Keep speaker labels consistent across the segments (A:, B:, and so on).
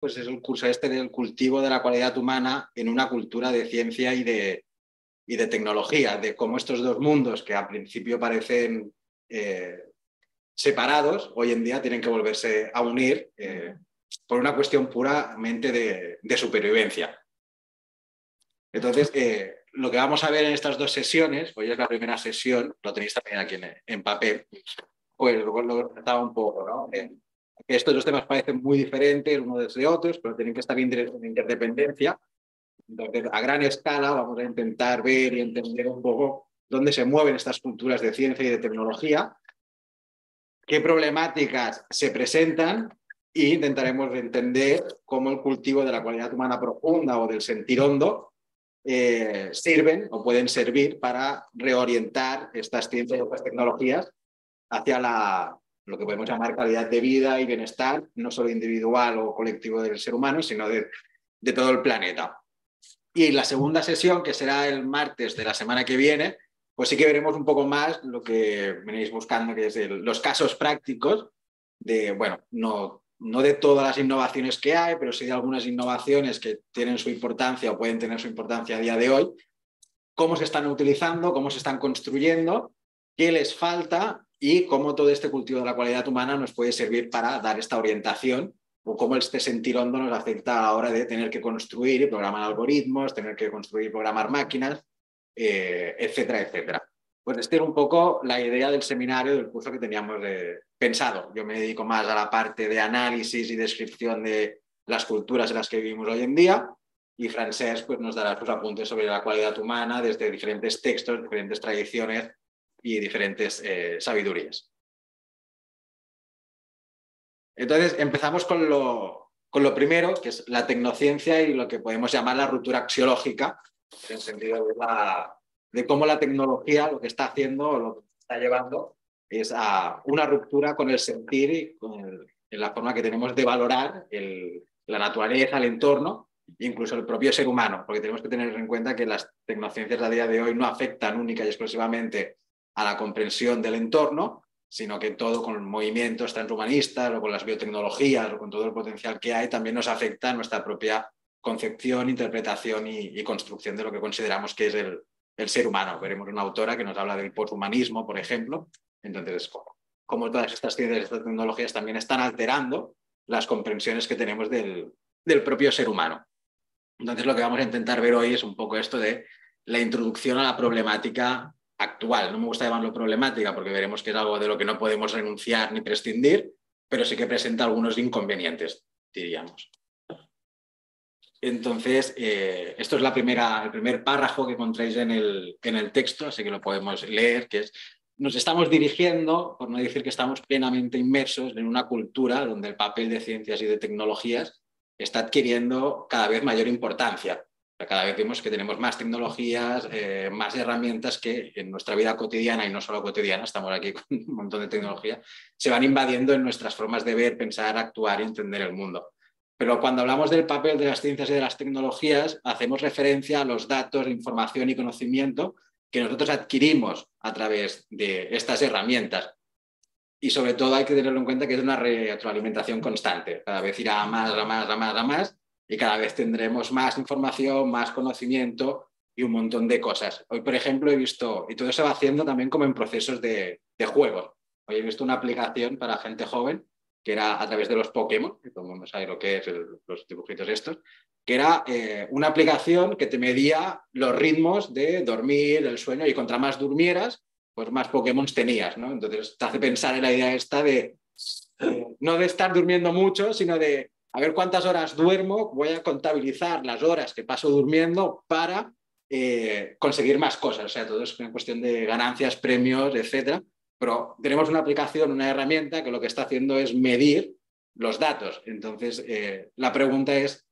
A: pues es el curso este del cultivo de la cualidad humana en una cultura de ciencia y de tecnología, de cómo estos dos mundos que al principio parecen separados, hoy en día tienen que volverse a unir por una cuestión puramente de supervivencia. Entonces, lo que vamos a ver en estas dos sesiones, hoy es la primera sesión, lo tenéis también aquí en papel, pues luego lo trataba un poco, ¿no? Que estos dos temas parecen muy diferentes unos de otros, pero tienen que estar en interdependencia. Entonces, a gran escala vamos a intentar ver y entender un poco dónde se mueven estas culturas de ciencia y de tecnología, qué problemáticas se presentan e intentaremos entender cómo el cultivo de la cualidad humana profunda o del sentir hondo sirven o pueden servir para reorientar estas ciencias y estas tecnologías hacia lo que podemos llamar calidad de vida y bienestar, no solo individual o colectivo del ser humano, sino de todo el planeta. Y la segunda sesión, que será el martes de la semana que viene, pues sí que veremos un poco más lo que venís buscando, que es los casos prácticos de, bueno, no de todas las innovaciones que hay, pero sí de algunas innovaciones que tienen su importancia o pueden tener su importancia a día de hoy, cómo se están utilizando, cómo se están construyendo, qué les falta y cómo todo este cultivo de la cualidad humana nos puede servir para dar esta orientación o cómo este sentir hondo nos afecta a la hora de tener que construir y programar algoritmos, tener que construir y programar máquinas, etcétera, etcétera. Pues esta era un poco la idea del seminario, del curso que teníamos pensado. Yo me dedico más a la parte de análisis y descripción de las culturas en las que vivimos hoy en día, y Francesc pues, nos dará sus apuntes sobre la cualidad humana desde diferentes textos, diferentes tradiciones y diferentes sabidurías. Entonces, empezamos con lo primero, que es la tecnociencia y lo que podemos llamar la ruptura axiológica, en el sentido de cómo la tecnología lo que está haciendo o lo que está llevando es a una ruptura con el sentir y con la forma que tenemos de valorar la naturaleza, el entorno, incluso el propio ser humano, porque tenemos que tener en cuenta que las tecnociencias a día de hoy no afectan única y exclusivamente a la comprensión del entorno, sino que todo con movimientos transhumanistas o con las biotecnologías o con todo el potencial que hay también nos afecta a nuestra propia concepción, interpretación y construcción de lo que consideramos que es el ser humano. Veremos una autora que nos habla del poshumanismo, por ejemplo. Entonces, cómo todas estas ciencias y estas tecnologías también están alterando las comprensiones que tenemos del propio ser humano. Entonces, lo que vamos a intentar ver hoy es un poco esto de la introducción a la problemática actual. No me gusta llamarlo problemática porque veremos que es algo de lo que no podemos renunciar ni prescindir, pero sí que presenta algunos inconvenientes, diríamos. Entonces, esto es el primer párrafo que encontráis en el texto, así que lo podemos leer, que es: nos estamos dirigiendo, por no decir que estamos plenamente inmersos en una cultura donde el papel de ciencias y de tecnologías está adquiriendo cada vez mayor importancia. Cada vez vemos que tenemos más tecnologías, más herramientas que en nuestra vida cotidiana, y no solo cotidiana, estamos aquí con un montón de tecnología, se van invadiendo en nuestras formas de ver, pensar, actuar y entender el mundo. Pero cuando hablamos del papel de las ciencias y de las tecnologías, hacemos referencia a los datos, información y conocimiento que nosotros adquirimos a través de estas herramientas. Y sobre todo hay que tenerlo en cuenta que es una retroalimentación constante. Cada vez irá a más, a más, a más, a más, y cada vez tendremos más información, más conocimiento y un montón de cosas. Hoy, por ejemplo, he visto, y todo se va haciendo también como en procesos de juegos. Hoy he visto una aplicación para gente joven que era a través de los Pokémon, que todo el mundo sabe lo que es los dibujitos estos, que era una aplicación que te medía los ritmos de dormir, el sueño, y contra más durmieras, pues más Pokémon tenías, ¿no? Entonces te hace pensar en la idea esta de no de estar durmiendo mucho, sino de a ver cuántas horas duermo, voy a contabilizar las horas que paso durmiendo para conseguir más cosas. O sea, todo es una cuestión de ganancias, premios, etcétera. Pero tenemos una aplicación, una herramienta que lo que está haciendo es medir los datos. Entonces, la pregunta es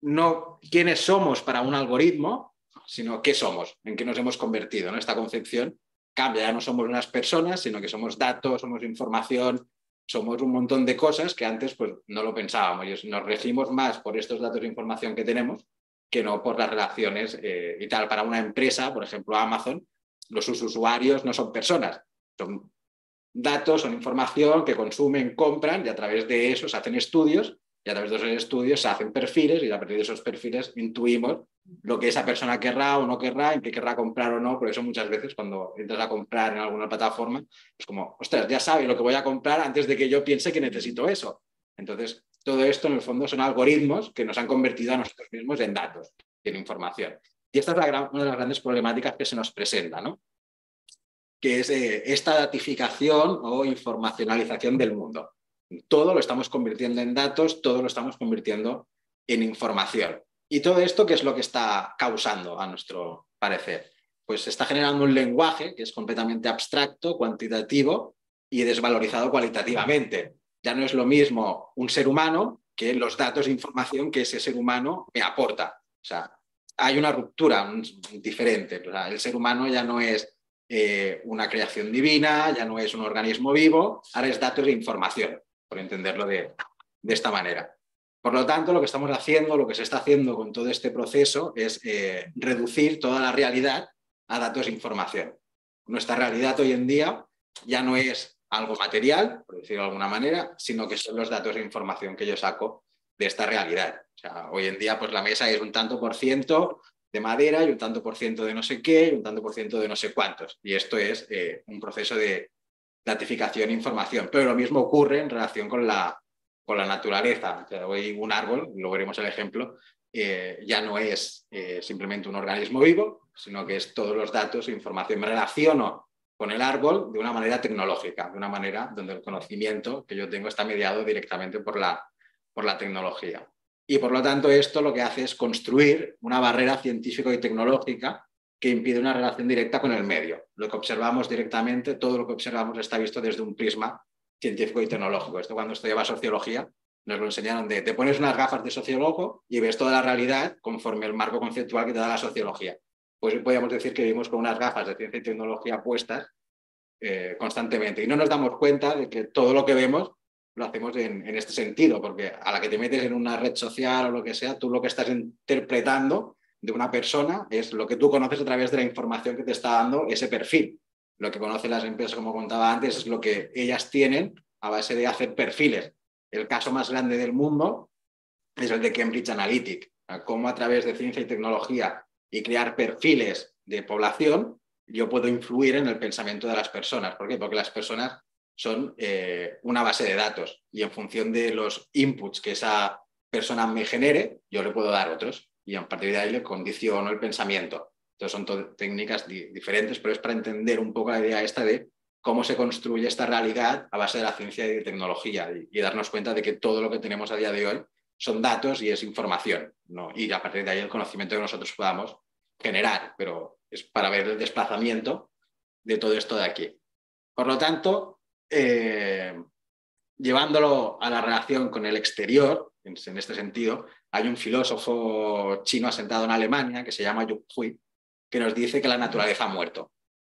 A: no quiénes somos para un algoritmo, sino qué somos, en qué nos hemos convertido, ¿no? Esta concepción cambia, ya no somos unas personas, sino que somos datos, somos información, somos un montón de cosas que antes pues, no lo pensábamos, y nos regimos más por estos datos de información que tenemos que no por las relaciones y tal. Para una empresa, por ejemplo Amazon, sus usuarios no son personas, son datos, son información que consumen, compran, y a través de eso se hacen estudios, y a través de esos estudios se hacen perfiles y a partir de esos perfiles intuimos lo que esa persona querrá o no querrá, en qué querrá comprar o no. Por eso muchas veces cuando entras a comprar en alguna plataforma es como, ostras, ya sabe lo que voy a comprar antes de que yo piense que necesito eso. Entonces, todo esto en el fondo son algoritmos que nos han convertido a nosotros mismos en datos, en información. Y esta es una de las grandes problemáticas que se nos presenta, ¿no? Que es esta datificación o informacionalización del mundo. Todo lo estamos convirtiendo en datos, todo lo estamos convirtiendo en información. ¿Y todo esto qué es lo que está causando, a nuestro parecer? Pues se está generando un lenguaje que es completamente abstracto, cuantitativo y desvalorizado cualitativamente. Ya no es lo mismo un ser humano que los datos e información que ese ser humano me aporta. O sea, hay una ruptura diferente. O sea, el ser humano ya no es una creación divina, ya no es un organismo vivo, ahora es datos e información, por entenderlo de esta manera. Por lo tanto, lo que estamos haciendo, lo que se está haciendo con todo este proceso es reducir toda la realidad a datos e información. Nuestra realidad hoy en día ya no es algo material, por decirlo de alguna manera, sino que son los datos e información que yo saco de esta realidad. O sea, hoy en día pues la mesa es un tanto por ciento de madera y un tanto por ciento de no sé qué y un tanto por ciento de no sé cuántos. Y esto es un proceso de datificación e información. Pero lo mismo ocurre en relación con la naturaleza. O sea, hoy un árbol, lo veremos el ejemplo, ya no es simplemente un organismo vivo, sino que es todos los datos e información. Me relaciono con el árbol de una manera tecnológica, de una manera donde el conocimiento que yo tengo está mediado directamente por la tecnología. Y por lo tanto esto lo que hace es construir una barrera científica y tecnológica que impide una relación directa con el medio. Lo que observamos directamente, todo lo que observamos está visto desde un prisma científico y tecnológico. Esto cuando estudiaba sociología nos lo enseñaron de te pones unas gafas de sociólogo y ves toda la realidad conforme el marco conceptual que te da la sociología. Pues hoy podríamos decir que vivimos con unas gafas de ciencia y tecnología puestas constantemente y no nos damos cuenta de que todo lo que vemos lo hacemos en este sentido, porque a la que te metes en una red social o lo que sea, tú lo que estás interpretando de una persona es lo que tú conoces a través de la información que te está dando ese perfil. Lo que conocen las empresas, como contaba antes, es lo que ellas tienen a base de hacer perfiles. El caso más grande del mundo es el de Cambridge Analytica, cómo a través de ciencia y tecnología y crear perfiles de población yo puedo influir en el pensamiento de las personas. ¿Por qué? Porque las personas son una base de datos y en función de los inputs que esa persona me genere, yo le puedo dar otros y a partir de ahí le condiciono el pensamiento. Entonces son técnicas diferentes, pero es para entender un poco la idea esta de cómo se construye esta realidad a base de la ciencia y de tecnología y darnos cuenta de que todo lo que tenemos a día de hoy son datos y es información, ¿no? Y a partir de ahí el conocimiento que nosotros podamos generar, pero es para ver el desplazamiento de todo esto de aquí. Por lo tanto, llevándolo a la relación con el exterior, en este sentido, hay un filósofo chino asentado en Alemania que se llama Yu Hui, que nos dice que la naturaleza ha muerto.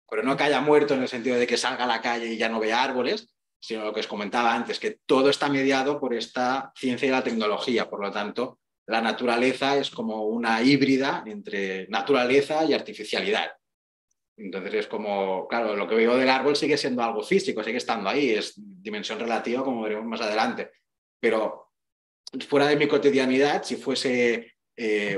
A: Pero no que haya muerto en el sentido de que salga a la calle y ya no vea árboles, sino lo que os comentaba antes, que todo está mediado por esta ciencia y la tecnología. Por lo tanto, la naturaleza es como una híbrida entre naturaleza y artificialidad. Entonces es como, claro, lo que veo del árbol sigue siendo algo físico, sigue estando ahí, es dimensión relativa, como veremos más adelante. Pero fuera de mi cotidianidad, si fuese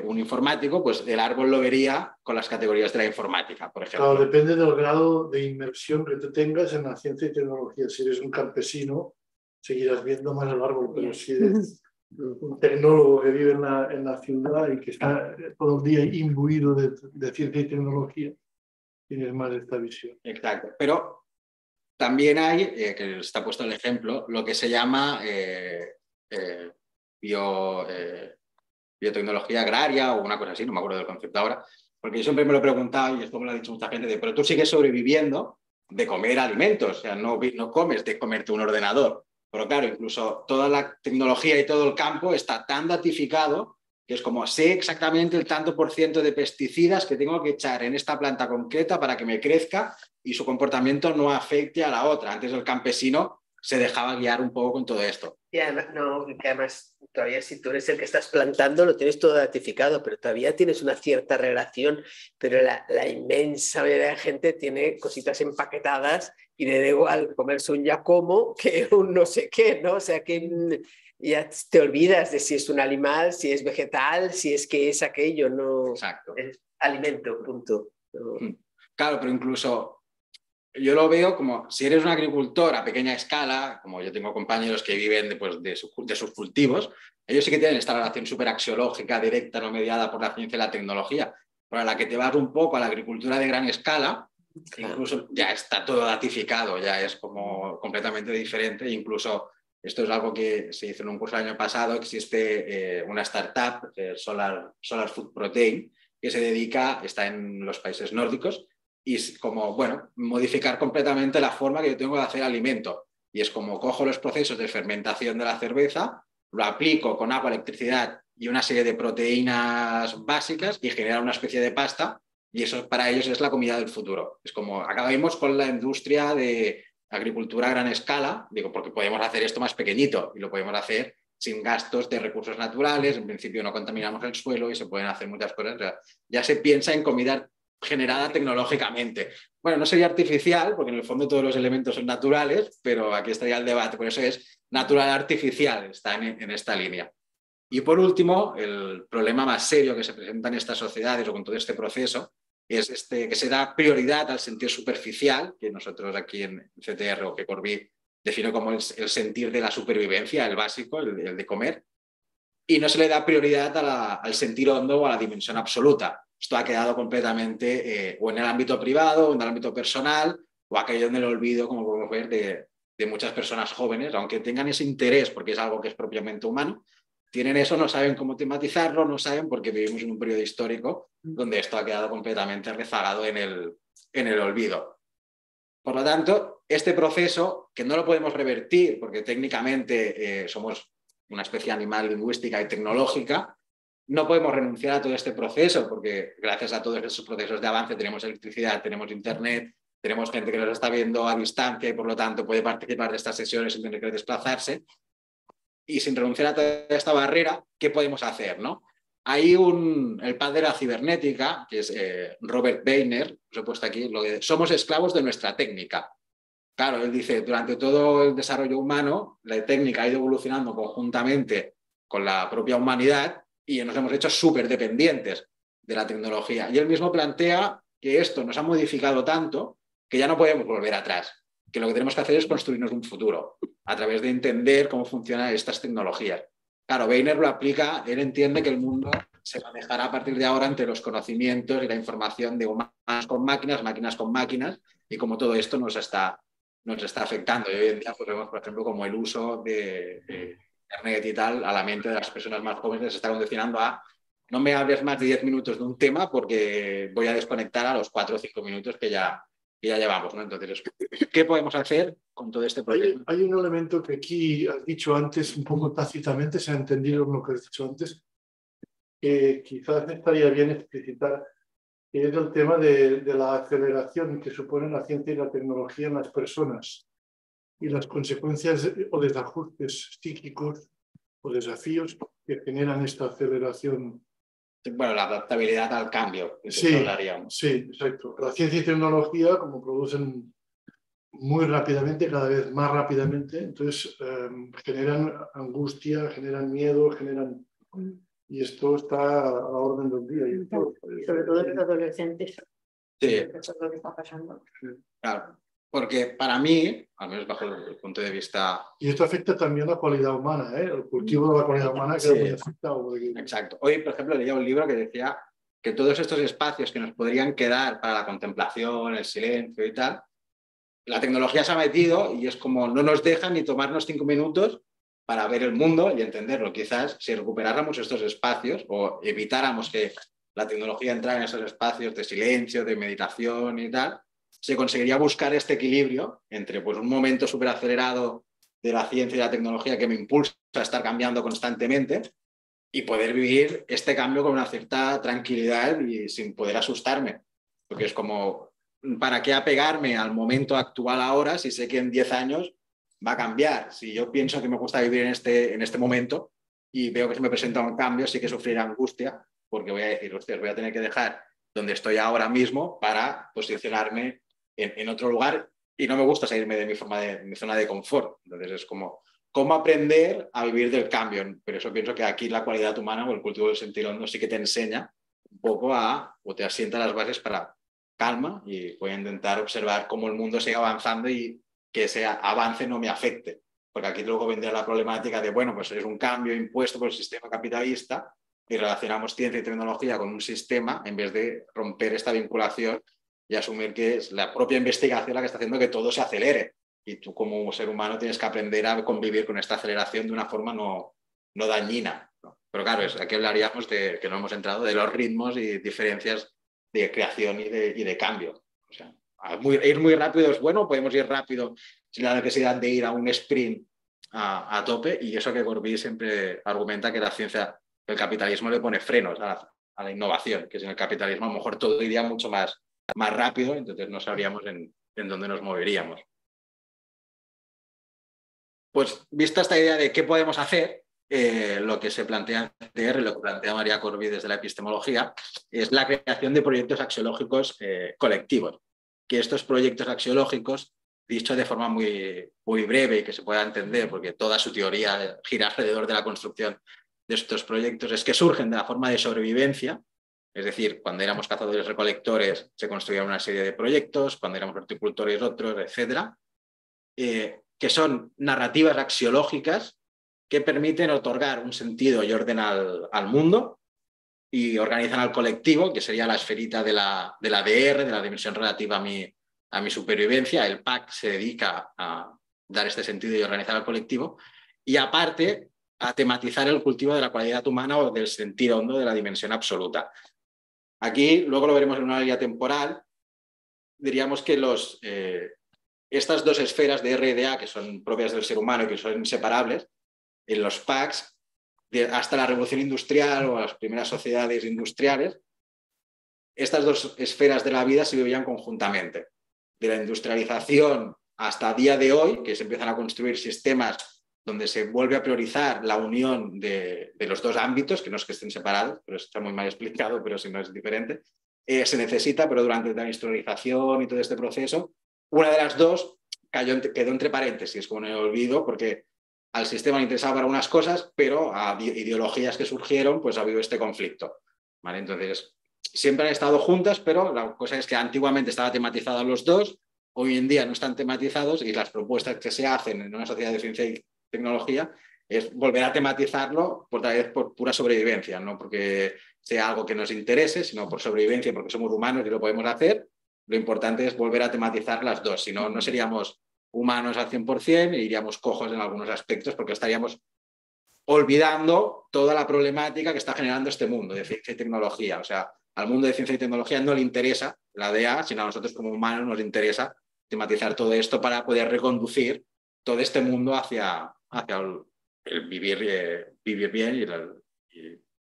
A: un informático, pues el árbol lo vería con las categorías de la informática, por ejemplo.
B: Claro, depende del grado de inmersión que tú tengas en la ciencia y tecnología. Si eres un campesino, seguirás viendo más el árbol, pero si eres un tecnólogo que vive en la ciudad y que está todo el día imbuido de ciencia y tecnología, tienes más esta visión.
A: Exacto, pero también hay, que está puesto el ejemplo, lo que se llama biotecnología agraria o una cosa así, no me acuerdo del concepto ahora, porque yo siempre me lo he preguntado y esto me lo ha dicho mucha gente, pero tú sigues sobreviviendo de comer alimentos, o sea, no comes de comerte un ordenador. Pero claro, incluso toda la tecnología y todo el campo está tan datificado que es como sé exactamente el tanto por ciento de pesticidas que tengo que echar en esta planta concreta para que me crezca y su comportamiento no afecte a la otra. Antes el campesino se dejaba guiar un poco con todo esto.
C: Y además, no, que además todavía si tú eres el que estás plantando lo tienes todo datificado, pero todavía tienes una cierta relación, pero la inmensa mayoría de gente tiene cositas empaquetadas y le da igual comerse un Giacomo que un no sé qué, ¿no? O sea que ya te olvidas de si es un animal, si es vegetal, si es que es aquello, no.
A: Exacto.
C: Es alimento, punto. No.
A: Claro, pero incluso yo lo veo como si eres un agricultor a pequeña escala, como yo tengo compañeros que viven de sus cultivos, ellos sí que tienen esta relación súper axiológica, directa, no mediada por la ciencia y la tecnología. Pero a la que te vas un poco a la agricultura de gran escala, incluso ya está todo datificado, ya es como completamente diferente. Incluso esto es algo que se hizo en un curso el año pasado, existe una startup, Solar Food Protein, que se dedica, está en los países nórdicos, y es como, bueno, modificar completamente la forma que yo tengo de hacer alimento. Y es como cojo los procesos de fermentación de la cerveza, lo aplico con agua, electricidad y una serie de proteínas básicas y genera una especie de pasta, y eso para ellos es la comida del futuro. Es como acabamos con la industria de agricultura a gran escala, digo, porque podemos hacer esto más pequeñito y lo podemos hacer sin gastos de recursos naturales, en principio no contaminamos el suelo y se pueden hacer muchas cosas. O sea, ya se piensa en comida generada tecnológicamente. Bueno, no sería artificial, porque en el fondo todos los elementos son naturales, pero aquí estaría el debate, por eso es natural artificial, está en esta línea. Y por último, el problema más serio que se presenta en estas sociedades o con todo este proceso es que se da prioridad al sentir superficial, que nosotros aquí en CTR o que Corbí define como el sentir de la supervivencia, el básico, el de comer, y no se le da prioridad al sentir hondo o a la dimensión absoluta. Esto ha quedado completamente o en el ámbito privado o en el ámbito personal o ha caído en el olvido, como podemos ver, de muchas personas jóvenes, aunque tengan ese interés porque es algo que es propiamente humano, tienen eso, no saben cómo tematizarlo, no saben porque vivimos en un periodo histórico donde esto ha quedado completamente rezagado en el olvido. Por lo tanto, este proceso, que no lo podemos revertir porque técnicamente somos una especie animal lingüística y tecnológica, no podemos renunciar a todo este proceso porque gracias a todos estos procesos de avance tenemos electricidad, tenemos internet, tenemos gente que nos está viendo a distancia y por lo tanto puede participar de estas sesiones sin tener que desplazarse. Y sin renunciar a toda esta barrera, ¿qué podemos hacer, no? Hay el padre de la cibernética, que es Robert Weiner, os he puesto aquí, lo de somos esclavos de nuestra técnica. Claro, él dice, durante todo el desarrollo humano, la técnica ha ido evolucionando conjuntamente con la propia humanidad y nos hemos hecho súper dependientes de la tecnología. Y él mismo plantea que esto nos ha modificado tanto que ya no podemos volver atrás, que lo que tenemos que hacer es construirnos un futuro a través de entender cómo funcionan estas tecnologías. Claro, Weiner lo aplica, él entiende que el mundo se manejará a partir de ahora entre los conocimientos y la información de humanos con máquinas, máquinas con máquinas, y como todo esto nos está afectando. Y hoy en día pues, vemos, por ejemplo, como el uso de Internet y tal a la mente de las personas más jóvenes se está condicionando a no me hables más de 10 minutos de un tema porque voy a desconectar a los 4 o 5 minutos que ya llevamos, ¿no? Entonces, ¿qué podemos hacer con todo este proceso?
B: Hay un elemento que aquí has dicho antes, un poco tácitamente, se ha entendido lo que has dicho antes, que quizás estaría bien explicitar, que es el tema de la aceleración que supone la ciencia y la tecnología en las personas y las consecuencias o desajustes psíquicos o desafíos que generan esta aceleración.
A: Bueno, la adaptabilidad al cambio,
B: Sí,
A: hablaríamos.
B: sí, exacto. La ciencia y tecnología, como producen muy rápidamente, cada vez más rápidamente, entonces generan angustia, generan miedo, y esto está a la orden del día.
D: Sobre todo en los adolescentes.
A: Sí.
D: Eso es lo que está pasando.
A: Claro, porque para mí, al menos bajo el punto de vista...
B: Y esto afecta también a la cualidad humana, ¿eh? El cultivo de la cualidad humana queda muy afectado. Porque...
A: Exacto. Hoy, por ejemplo, leía un libro que decía que todos estos espacios que nos podrían quedar para la contemplación, el silencio y tal, la tecnología se ha metido y es como no nos deja ni tomarnos 5 minutos para ver el mundo y entenderlo. Quizás si recuperáramos estos espacios o evitáramos que la tecnología entrara en esos espacios de silencio, de meditación y tal, se conseguiría buscar este equilibrio entre pues, un momento súper acelerado de la ciencia y la tecnología que me impulsa a estar cambiando constantemente y poder vivir este cambio con una cierta tranquilidad y sin poder asustarme. Porque es como, ¿para qué apegarme al momento actual ahora si sé que en 10 años va a cambiar? Si yo pienso que me gusta vivir en este momento y veo que se me presenta un cambio, sí que sufriré angustia porque voy a decir, hostia, voy a tener que dejar donde estoy ahora mismo para posicionarme en otro lugar y no me gusta salirme de mi zona de confort. Entonces es como cómo aprender a vivir del cambio. Pero eso pienso que aquí la cualidad humana o el cultivo del sentir hondo sí que te enseña un poco o te asienta las bases para calma y voy a intentar observar cómo el mundo sigue avanzando y que ese avance no me afecte. Porque aquí luego vendrá la problemática de, bueno, pues es un cambio impuesto por el sistema capitalista y relacionamos ciencia y tecnología con un sistema en vez de romper esta vinculación y asumir que es la propia investigación la que está haciendo que todo se acelere. Y tú como ser humano tienes que aprender a convivir con esta aceleración de una forma no dañina, ¿no? Pero claro, aquí hablaríamos de, que no hemos entrado, de los ritmos y diferencias de creación y de cambio. O sea, ir muy rápido es bueno, podemos ir rápido sin la necesidad de ir a un sprint a tope, y eso que Corbí siempre argumenta que la ciencia, el capitalismo le pone frenos a la innovación, que sin el capitalismo a lo mejor todo iría mucho más rápido, entonces no sabríamos en dónde nos moveríamos. Pues vista esta idea de qué podemos hacer, lo que se plantea en CTR, lo que plantea María Corbí desde la epistemología, es la creación de proyectos axiológicos colectivos. Que estos proyectos axiológicos, dicho de forma muy breve y que se pueda entender, porque toda su teoría gira alrededor de la construcción de estos proyectos, es que surgen de la forma de sobrevivencia. Es decir, cuando éramos cazadores-recolectores se construían una serie de proyectos, cuando éramos horticultores otros, etc. Que son narrativas axiológicas que permiten otorgar un sentido y orden al mundo y organizan al colectivo, que sería la esferita de la DR, de la dimensión relativa a mi supervivencia. El PAC se dedica a dar este sentido y organizar al colectivo, y aparte a tematizar el cultivo de la cualidad humana o del sentir hondo de la dimensión absoluta. Aquí, luego lo veremos en una línea temporal, diríamos que estas dos esferas de R y de A, que son propias del ser humano y que son inseparables, en los PACs, hasta la revolución industrial o las primeras sociedades industriales, estas dos esferas de la vida se vivían conjuntamente. De la industrialización hasta el día de hoy, que se empiezan a construir sistemas donde se vuelve a priorizar la unión de los dos ámbitos, que no es que estén separados, pero está muy mal explicado, pero si no es diferente, se necesita, pero durante la industrialización y todo este proceso, una de las dos quedó entre paréntesis, como en el olvido, porque al sistema le interesaba para unas cosas, pero a ideologías que surgieron, pues ha habido este conflicto, ¿vale? Entonces, siempre han estado juntas, pero la cosa es que antiguamente estaban tematizados los dos, hoy en día no están tematizados, y las propuestas que se hacen en una sociedad de ciencia y tecnología es volver a tematizarlo por pura sobrevivencia, no porque sea algo que nos interese, sino por sobrevivencia, porque somos humanos y lo podemos hacer. Lo importante es volver a tematizar las dos, si no, no seríamos humanos al 100% e iríamos cojos en algunos aspectos, porque estaríamos olvidando toda la problemática que está generando este mundo de ciencia y tecnología. O sea, al mundo de ciencia y tecnología no le interesa la DA, sino a nosotros como humanos nos interesa tematizar todo esto para poder reconducir todo este mundo hacia el vivir bien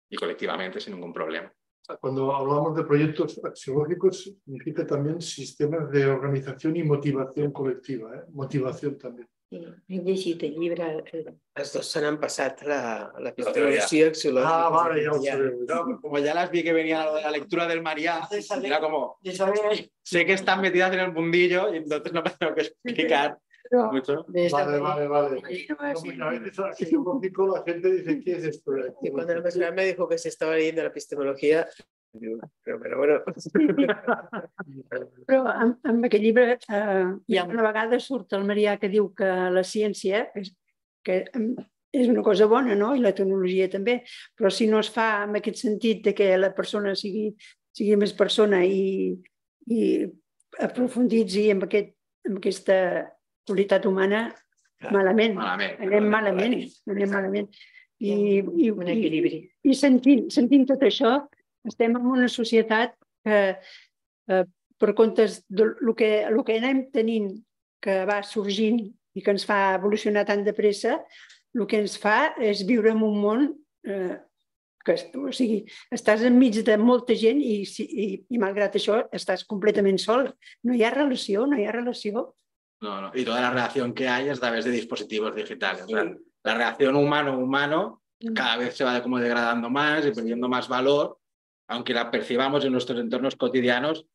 A: y colectivamente sin ningún problema.
B: Cuando hablamos de proyectos axiológicos, significa también sistemas de organización y motivación colectiva, ¿eh? Motivación también.
D: Hem llegit el llibre...
C: Els dos se n'han passat la epistemologia axiològica.
B: Ah, vale, ya lo sabemos.
A: No, como ya las vi que venía lo de la lectura del Marià, era como,
D: De saber...
A: sé que están metidas en el mundillo y entonces no me tengo que explicar
D: Pero
A: mucho.
D: de saber...
B: Vale.
D: Imagino que
B: No,
D: sí.
B: porque a veces axiológico la gente dice, ¿qué es esto?
C: Y cuando la persona me dijo que se estaba leyendo la epistemología, digo, pero bueno.
D: Però amb aquest llibre una vegada surt el Marià que diu que la ciència és una cosa bona, no? I la tecnologia també, però si no es fa en aquest sentit de que la persona sigui més persona i aprofunditzi en aquesta qualitat humana, malament. Anem malament.
E: Un equilibri.
D: I sentint tot això, estem en una societat que per comptes del que anem tenint, que va sorgint i que ens fa evolucionar tan de pressa, el que ens fa és viure en un món que, o sigui, estàs enmig de molta gent i malgrat això estàs completament sol. No hi ha relació.
A: No. Y toda la relación que hay es a través de dispositivos digitales. O sea, la relación humano-humano cada vez se va como degradando más y perdiendo más valor, aunque la percibamos en nuestros entornos cotidianos,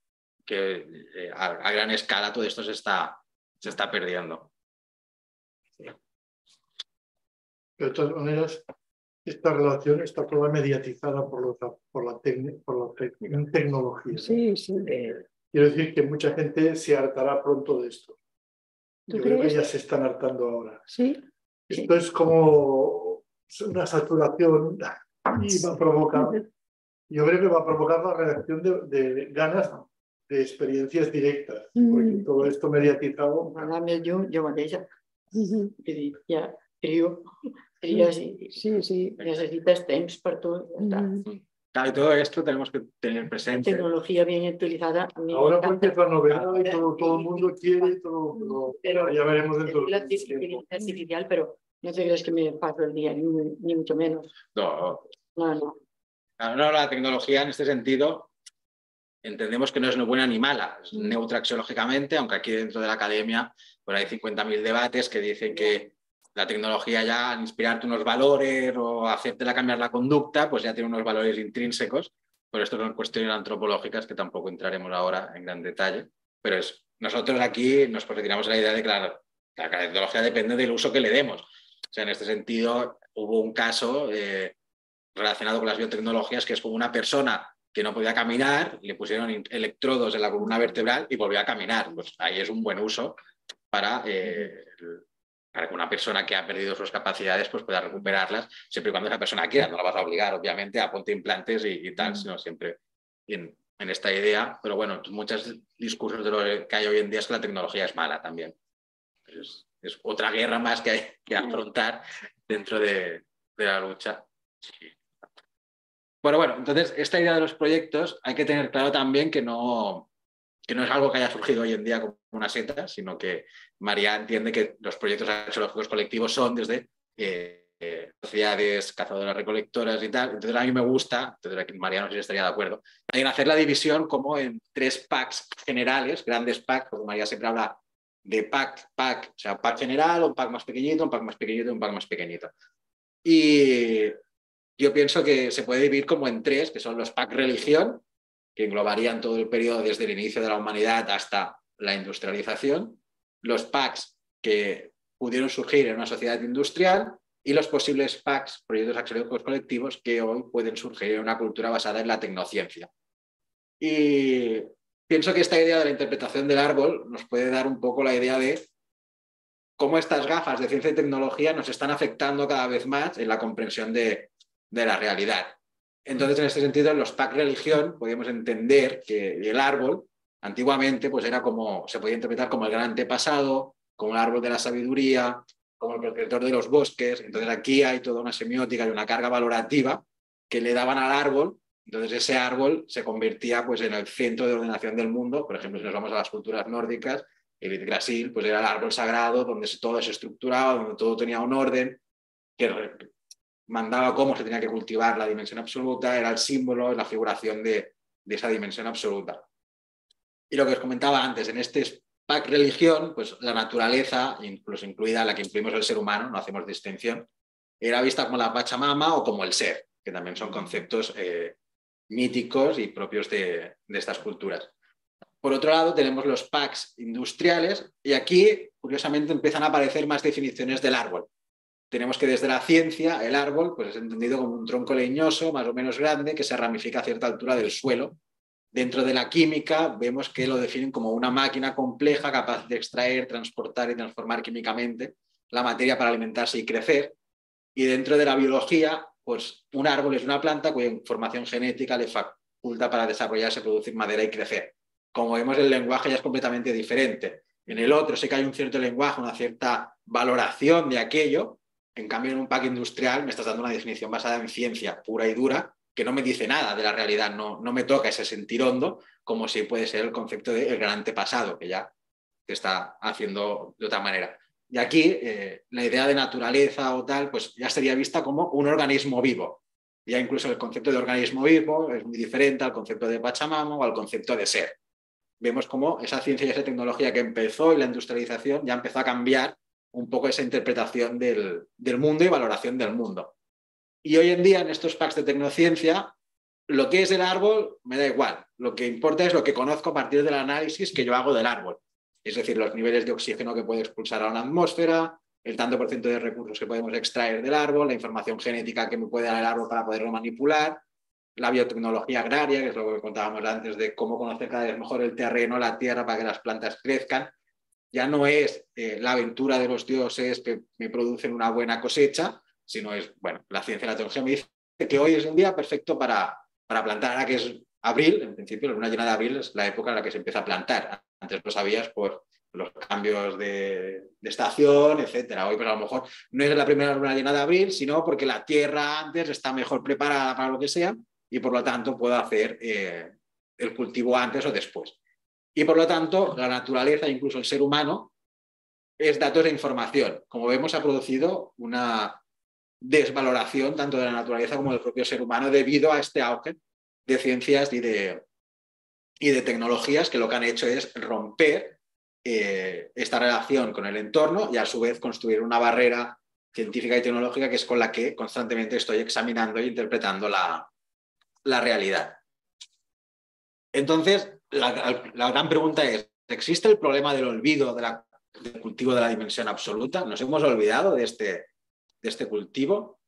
A: que a gran escala todo esto se está perdiendo.
B: Pero de todas maneras, esta relación está toda mediatizada por la tecnología.
D: Sí, sí.
B: Quiero decir que mucha gente se hartará pronto de esto.
D: ¿Tú
B: Yo creo que
D: crees?
B: ya se están hartando ahora.
D: Sí.
B: Esto es como una saturación y va a provocar, yo creo que va a provocar la reacción de ganas de experiencias directas, porque todo esto mediatizado.
E: Jo mateixa.
D: Mhm.
E: Vull dir, ja trio dies i
D: Sí, sí.
E: necessites temps per tu.
A: Claro, y todo esto tenemos que tener presente.
E: Tecnología bien utilizada. A mí me
B: Ahora
E: encanta.
B: porque es la novedad y todo el mundo quiere, pero ya veremos dentro
E: La
B: de un tiempo.
E: inteligencia artificial, pero no te crees que me paso el día, ni mucho menos.
A: No,
E: No.
A: no, la tecnología en este sentido entendemos que no es ni buena ni mala, es neutra axiológicamente, aunque aquí dentro de la academia pues hay 50.000 debates que dicen que la tecnología ya al inspirarte unos valores o hacértela cambiar la conducta, pues ya tiene unos valores intrínsecos. Por esto son cuestiones antropológicas que tampoco entraremos ahora en gran detalle, pero nosotros aquí nos posicionamos en la idea de que la tecnología depende del uso que le demos. O sea, en este sentido hubo un caso relacionado con las biotecnologías que es como una persona que no podía caminar, le pusieron electrodos en la columna vertebral y volvió a caminar. Pues ahí es un buen uso para que una persona que ha perdido sus capacidades pues pueda recuperarlas, siempre y cuando esa persona quiera. No la vas a obligar, obviamente, a ponte implantes y tal, sino siempre en esta idea. Pero bueno, muchos discursos de lo que hay hoy en día es que la tecnología es mala también. Es otra guerra más que hay que afrontar dentro de la lucha. Bueno, entonces esta idea de los proyectos hay que tener claro también que no es algo que haya surgido hoy en día como una seta, sino que María entiende que los proyectos axiológicos colectivos son desde sociedades, cazadoras, recolectoras y tal. Entonces a mí me gusta, entonces aquí María no sé si estaría de acuerdo, en hacer la división como en 3 packs generales, grandes packs, porque María siempre habla de pack, o sea, pack general, un pack más pequeñito, un pack más pequeñito y un pack más pequeñito. Y yo pienso que se puede dividir como en 3, que son los pack religión, que englobarían todo el periodo desde el inicio de la humanidad hasta la industrialización, los packs que pudieron surgir en una sociedad industrial y los posibles packs, proyectos axiológicos colectivos, que hoy pueden surgir en una cultura basada en la tecnociencia. Y pienso que esta idea de la interpretación del árbol nos puede dar un poco la idea de cómo estas gafas de ciencia y tecnología nos están afectando cada vez más en la comprensión de la realidad. Entonces, en este sentido, en los packs religión podemos entender que el árbol antiguamente pues era como, se podía interpretar como el gran antepasado, como el árbol de la sabiduría, como el protector de los bosques. Entonces aquí hay toda una semiótica y una carga valorativa que le daban al árbol. Entonces ese árbol se convertía pues en el centro de ordenación del mundo. Por ejemplo, si nos vamos a las culturas nórdicas, el Yggdrasil pues era el árbol sagrado donde todo se estructuraba, donde todo tenía un orden, que mandaba cómo se tenía que cultivar la dimensión absoluta, era el símbolo, la figuración de esa dimensión absoluta. Y lo que os comentaba antes, en este pack religión, pues la naturaleza, incluso incluida la que incluimos el ser humano, no hacemos distinción, era vista como la Pachamama o como el ser, que también son conceptos míticos y propios de estas culturas. Por otro lado, tenemos los packs industriales y aquí, curiosamente, empiezan a aparecer más definiciones del árbol. Tenemos que desde la ciencia el árbol pues, es entendido como un tronco leñoso más o menos grande que se ramifica a cierta altura del suelo. Dentro de la química vemos que lo definen como una máquina compleja capaz de extraer, transportar y transformar químicamente la materia para alimentarse y crecer. Y dentro de la biología, pues un árbol es una planta cuya información genética le faculta para desarrollarse, producir madera y crecer. Como vemos, el lenguaje ya es completamente diferente. En el otro sí que hay un cierto lenguaje, una cierta valoración de aquello. En cambio, en un pack industrial me estás dando una definición basada en ciencia pura y dura que no me dice nada de la realidad, no me toca ese sentir hondo, como si puede ser el concepto del gran antepasado, que ya se está haciendo de otra manera. Y aquí la idea de naturaleza o tal, pues ya sería vista como un organismo vivo. Ya incluso el concepto de organismo vivo es muy diferente al concepto de Pachamama o al concepto de ser. Vemos cómo esa ciencia y esa tecnología que empezó y la industrialización ya empezó a cambiar un poco esa interpretación del mundo y valoración del mundo. Y hoy en día, en estos packs de tecnociencia, lo que es el árbol me da igual. Lo que importa es lo que conozco a partir del análisis que yo hago del árbol. Es decir, los niveles de oxígeno que puede expulsar a una atmósfera, el tanto por ciento de recursos que podemos extraer del árbol, la información genética que me puede dar el árbol para poderlo manipular, la biotecnología agraria, que es lo que contábamos antes de cómo conocer cada vez mejor el terreno, la tierra para que las plantas crezcan. Ya no es la aventura de los dioses que me producen una buena cosecha, sino es, bueno, la ciencia y la tecnología me dice que hoy es un día perfecto para plantar. Ahora que es abril, en principio, la luna llena de abril es la época en la que se empieza a plantar. Antes lo sabías por los cambios de estación, etcétera. Hoy, pues a lo mejor no es la primera luna llena de abril, sino porque la tierra antes está mejor preparada para lo que sea y por lo tanto puedo hacer el cultivo antes o después. Y por lo tanto, la naturaleza, incluso el ser humano, es datos de información. Como vemos, ha producido una desvaloración tanto de la naturaleza como del propio ser humano debido a este auge de ciencias y de tecnologías que lo que han hecho es romper esta relación con el entorno y a su vez construir una barrera científica y tecnológica que es con la que constantemente estoy examinando e interpretando la realidad. Entonces, la gran pregunta es, ¿existe el problema del olvido del cultivo de la dimensión absoluta? ¿Nos hemos olvidado de este cultivo?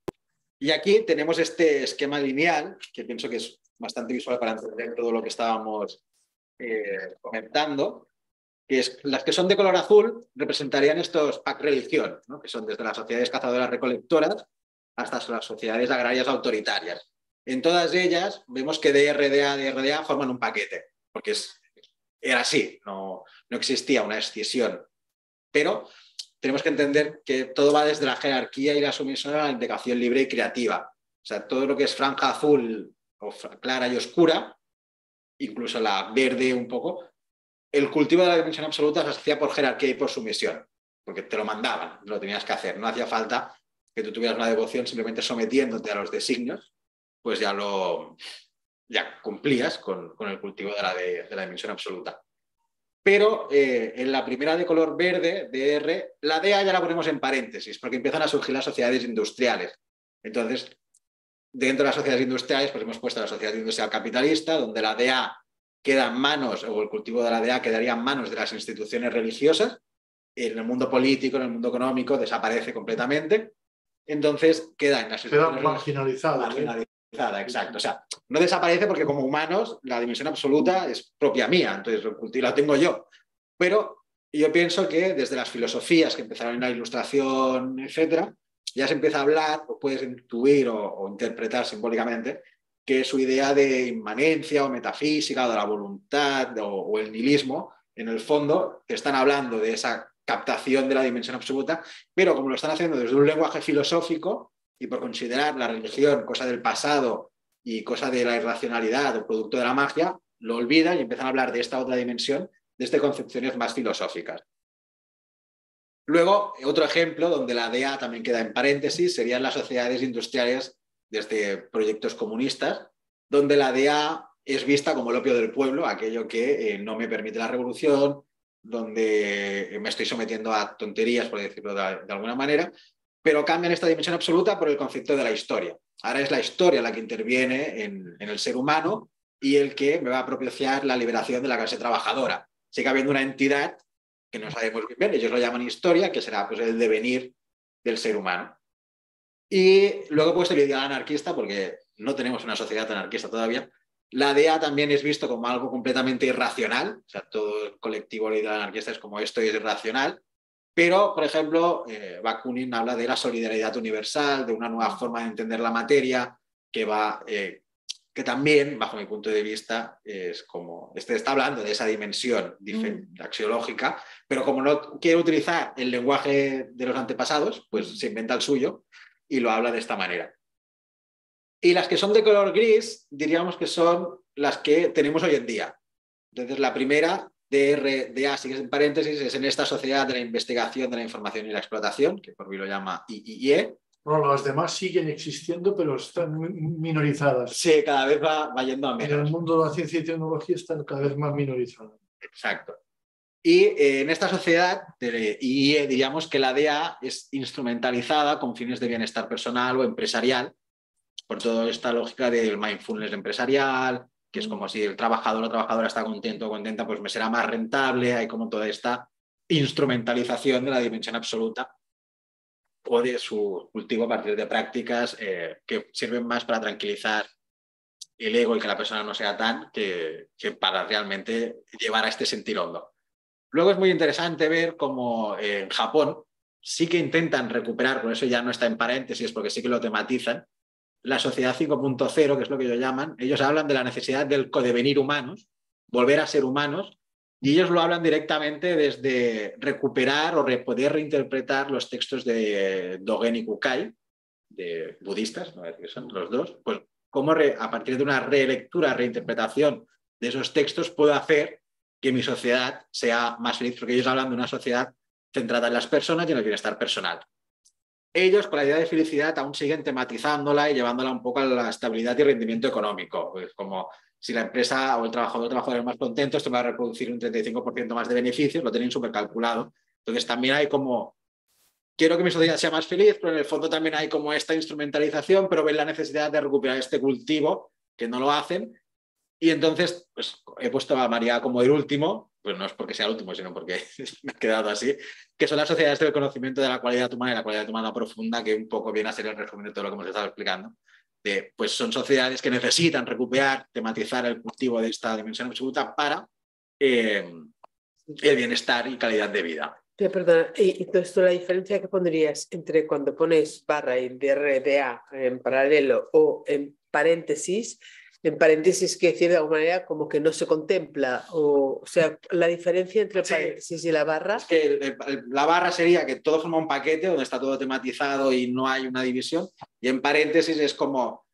A: Y aquí tenemos este esquema lineal, que pienso que es bastante visual para entender todo lo que estábamos comentando, que es, las que son de color azul representarían estos pack religión, ¿no? Que son desde las sociedades cazadoras recolectoras hasta las sociedades agrarias autoritarias. En todas ellas vemos que DRDA forman un paquete, porque era así, no existía una escisión. Pero tenemos que entender que todo va desde la jerarquía y la sumisión a la integración libre y creativa. O sea, todo lo que es franja azul o clara y oscura, incluso la verde un poco, el cultivo de la dimensión absoluta se hacía por jerarquía y por sumisión, porque te lo mandaban, lo tenías que hacer. No hacía falta que tú tuvieras una devoción simplemente sometiéndote a los designios, pues ya cumplías con el cultivo de la dimensión absoluta. Pero en la primera de color verde, DR, la DA ya la ponemos en paréntesis, porque empiezan a surgir las sociedades industriales. Entonces, dentro de las sociedades industriales, pues hemos puesto la sociedad industrial capitalista, donde la DA queda en manos, o el cultivo de la DA quedaría en manos de las instituciones religiosas. En el mundo político, en el mundo económico, desaparece completamente. Entonces, queda en las instituciones
B: marginalizada.
A: Exacto. O sea, no desaparece porque como humanos la dimensión absoluta es propia mía, entonces la tengo yo. Pero yo pienso que desde las filosofías que empezaron en la Ilustración, etcétera, ya se empieza a hablar, o puedes intuir o interpretar simbólicamente, que su idea de inmanencia o metafísica o de la voluntad o el nihilismo, en el fondo, están hablando de esa captación de la dimensión absoluta, pero como lo están haciendo desde un lenguaje filosófico y por considerar la religión cosa del pasado y cosa de la irracionalidad o producto de la magia, lo olvidan y empiezan a hablar de esta otra dimensión desde concepciones más filosóficas. Luego, otro ejemplo donde la DA también queda en paréntesis serían las sociedades industriales desde proyectos comunistas, donde la DA es vista como el opio del pueblo, aquello que no me permite la revolución, donde me estoy sometiendo a tonterías, por decirlo de alguna manera, pero cambian esta dimensión absoluta por el concepto de la historia. Ahora es la historia la que interviene en el ser humano y el que me va a propiciar la liberación de la clase trabajadora. Sigue habiendo una entidad que no sabemos bien, ellos lo llaman historia, que será pues, el devenir del ser humano. Y luego he puesto el ideal anarquista, porque no tenemos una sociedad anarquista todavía. La DEA también es visto como algo completamente irracional, o sea, todo el colectivo del ideal anarquista es como esto es irracional, pero, por ejemplo, Bakunin habla de la solidaridad universal, de una nueva forma de entender la materia, que también, bajo mi punto de vista, es como, está hablando de esa dimensión axiológica, pero como no quiere utilizar el lenguaje de los antepasados, pues se inventa el suyo y lo habla de esta manera. Y las que son de color gris, diríamos que son las que tenemos hoy en día. Entonces, la primera, DRDA, sigue en paréntesis, es en esta sociedad de la investigación de la información y la explotación, que por mí lo llama IIE.
B: Bueno, las demás siguen existiendo, pero están minorizadas.
A: Sí, cada vez va yendo a menos.
B: En el mundo de la ciencia y tecnología están cada vez más minorizadas.
A: Exacto. Y en esta sociedad de IIE diríamos que la DA es instrumentalizada con fines de bienestar personal o empresarial, por toda esta lógica del mindfulness empresarial, que es como si el trabajador o trabajadora está contento o contenta, pues me será más rentable, hay como toda esta instrumentalización de la dimensión absoluta o de su cultivo a partir de prácticas que sirven más para tranquilizar el ego y que la persona no sea tan que para realmente llevar a este sentir hondo. Luego es muy interesante ver cómo en Japón sí que intentan recuperar, por eso ya no está en paréntesis, porque sí que lo tematizan, la sociedad 5.0, que es lo que ellos llaman. Ellos hablan de la necesidad del codevenir humanos, volver a ser humanos, y ellos lo hablan directamente desde recuperar o poder reinterpretar los textos de Dogen y Kukai, de budistas, ¿no? Que son los dos, pues cómo a partir de una relectura, reinterpretación de esos textos puedo hacer que mi sociedad sea más feliz, porque ellos hablan de una sociedad centrada en las personas y en el bienestar personal. Ellos, con la idea de felicidad, aún siguen tematizándola y llevándola un poco a la estabilidad y rendimiento económico. Pues como si la empresa o el trabajador es más contento, esto va a reproducir un 35% más de beneficios, lo tienen súper calculado. Entonces también hay como, quiero que mi sociedad sea más feliz, pero en el fondo también hay como esta instrumentalización, pero ven la necesidad de recuperar este cultivo, que no lo hacen. Y entonces, pues he puesto a María como el último, pues no es porque sea el último, sino porque me ha quedado así, que son las sociedades del conocimiento de la cualidad humana y la cualidad humana profunda, que un poco viene a ser el resumen de todo lo que hemos estado explicando. Pues son sociedades que necesitan recuperar, tematizar el cultivo de esta dimensión absoluta para el bienestar y calidad de vida.
C: Perdona, y todo esto, la diferencia que pondrías entre cuando pones barra y DRDA en paralelo o en paréntesis quiere decir de alguna manera como que no se contempla, o sea, la diferencia entre el paréntesis y la barra.
A: Es que la barra sería que todo forma un paquete donde está todo tematizado y no hay una división, y en paréntesis es como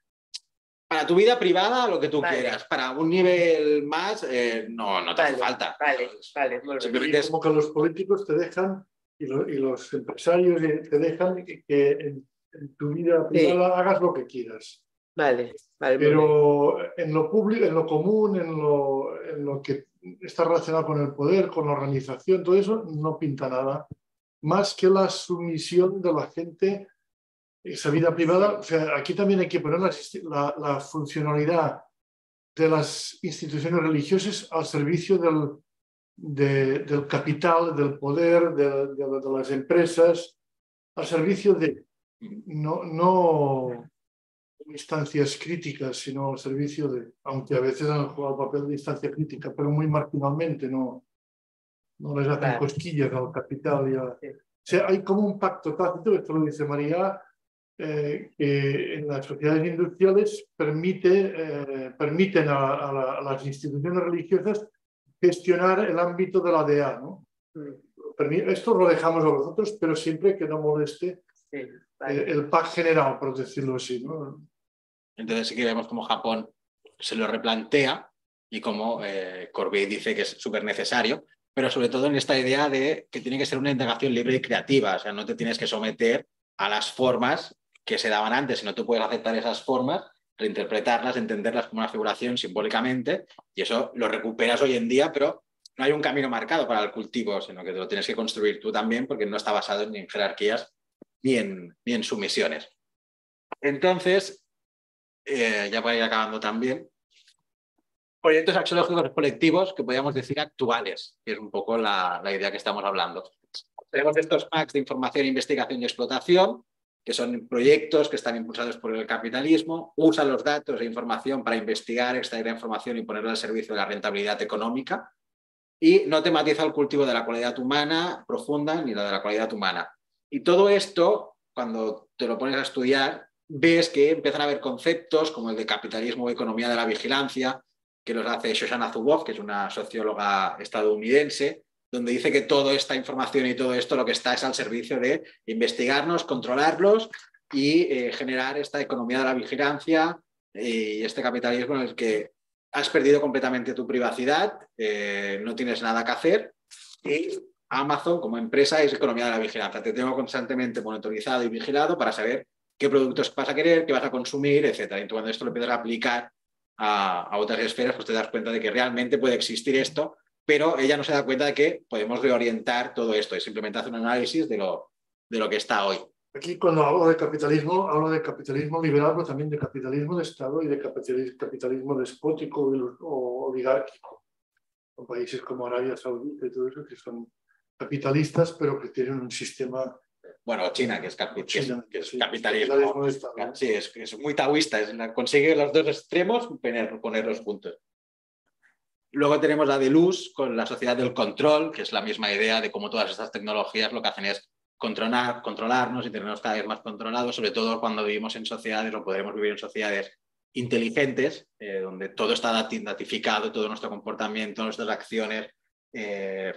A: para tu vida privada lo que tú quieras, para un nivel más no te hace falta.
C: Vale.
B: Simplemente es como que los políticos te dejan y los empresarios te dejan que en tu vida privada hagas lo que quieras.
C: Vale.
B: Pero en lo público, en lo común, en lo que está relacionado con el poder, con la organización, todo eso no pinta nada. Más que la sumisión de la gente, esa vida privada. O sea, aquí también hay que poner la funcionalidad de las instituciones religiosas al servicio del capital, del poder, de las empresas, al servicio de no instancias críticas, sino al servicio de, aunque a veces han jugado el papel de instancia crítica, pero muy marginalmente, no les hacen cosquillas al capital. O sea, hay como un pacto tácito, esto lo dice María, que en las sociedades industriales permiten a las instituciones religiosas gestionar el ámbito de la DEA, ¿no? Esto lo dejamos a vosotros, pero siempre que no moleste el pacto general, por decirlo así, ¿no?
A: Entonces sí que vemos como Japón se lo replantea y como Corbett dice que es súper necesario, pero sobre todo en esta idea de que tiene que ser una integración libre y creativa, o sea, no te tienes que someter a las formas que se daban antes, sino tú puedes aceptar esas formas, reinterpretarlas, entenderlas como una figuración simbólicamente, y eso lo recuperas hoy en día, pero no hay un camino marcado para el cultivo, sino que te lo tienes que construir tú también, porque no está basado ni en jerarquías ni en sumisiones. Entonces, ya para ir acabando también, proyectos axiológicos colectivos que podríamos decir actuales, que es un poco la idea que estamos hablando. Tenemos estos packs de información, investigación y explotación, que son proyectos que están impulsados por el capitalismo, usan los datos e información para investigar, extraer la información y ponerla al servicio de la rentabilidad económica, y no tematiza el cultivo de la cualidad humana profunda ni la de la cualidad humana. Y todo esto, cuando te lo pones a estudiar, ves que empiezan a haber conceptos como el de capitalismo o economía de la vigilancia, que los hace Shoshana Zuboff, que es una socióloga estadounidense, donde dice que toda esta información y todo esto lo que está es al servicio de investigarnos, controlarlos y generar esta economía de la vigilancia y este capitalismo en el que has perdido completamente tu privacidad, no tienes nada que hacer, y Amazon como empresa es economía de la vigilancia. Te tengo constantemente monitorizado y vigilado para saber qué productos vas a querer, qué vas a consumir, etc. Y cuando esto lo empiezas a aplicar a otras esferas, pues te das cuenta de que realmente puede existir esto, pero ella no se da cuenta de que podemos reorientar todo esto y simplemente hace un análisis de lo que está hoy.
B: Aquí cuando hablo de capitalismo liberal, pero también de capitalismo de Estado y de capitalismo despótico o oligárquico. Con países como Arabia Saudita y todo eso, que son capitalistas, pero que tienen un sistema
A: bueno, China, que es
B: China,
A: que es
B: sí,
A: capitalismo.
B: capitalismo de Estado, ¿no?
A: Sí, es muy taoísta, consigue los dos extremos ponerlos juntos. Luego tenemos la de luz con la sociedad del control, que es la misma idea de cómo todas estas tecnologías lo que hacen es controlarnos y tenernos cada vez más controlados, sobre todo cuando vivimos en sociedades o podremos vivir en sociedades inteligentes, donde todo está datificado, todo nuestro comportamiento, nuestras acciones,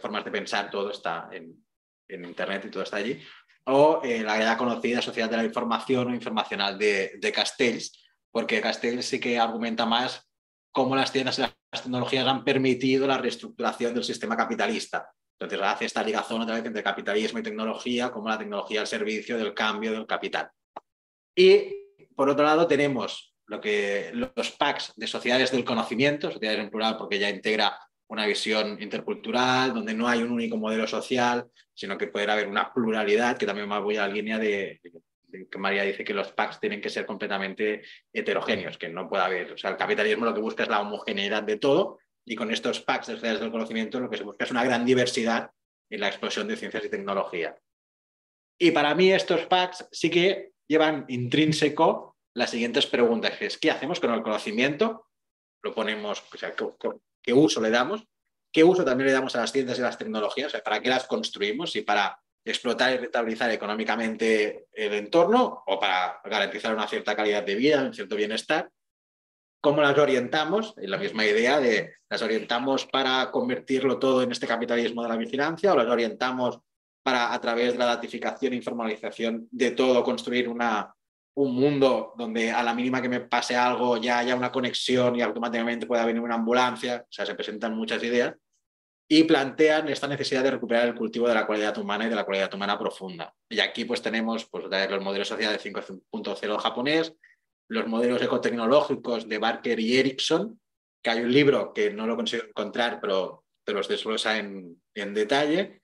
A: formas de pensar, todo está en Internet y todo está allí. O la ya conocida sociedad de la información o informacional de Castells, porque Castells sí que argumenta más cómo las tiendas y las tecnologías han permitido la reestructuración del sistema capitalista. Entonces hace esta ligazón otra vez entre capitalismo y tecnología, como la tecnología al servicio del cambio del capital. Y por otro lado tenemos los packs de sociedades del conocimiento, sociedades en plural porque ya integra una visión intercultural, donde no hay un único modelo social, sino que puede haber una pluralidad, que también me voy a la línea de que María dice que los packs tienen que ser completamente heterogéneos, que no puede haber, o sea, el capitalismo lo que busca es la homogeneidad de todo, y con estos packs de sociedades del conocimiento lo que se busca es una gran diversidad en la explosión de ciencias y tecnología. Y para mí estos packs sí que llevan intrínseco las siguientes preguntas, que es ¿qué hacemos con el conocimiento? Lo ponemos, o sea, ¿qué uso le damos? ¿Qué uso también le damos a las ciencias y las tecnologías? O sea, ¿para qué las construimos? ¿Y para explotar y rentabilizar económicamente el entorno o para garantizar una cierta calidad de vida, un cierto bienestar? ¿Cómo las orientamos? En la misma idea de las orientamos para convertirlo todo en este capitalismo de la vigilancia o las orientamos para, a través de la datificación e informalización de todo, construir un mundo donde a la mínima que me pase algo ya haya una conexión y automáticamente pueda venir una ambulancia. O sea, se presentan muchas ideas y plantean esta necesidad de recuperar el cultivo de la cualidad humana y de la cualidad humana profunda. Y aquí pues tenemos pues, los modelos sociales 5.0 japonés, los modelos ecotecnológicos de Barker y Erickson, que hay un libro que no lo consigo encontrar, pero te los desglosa en detalle,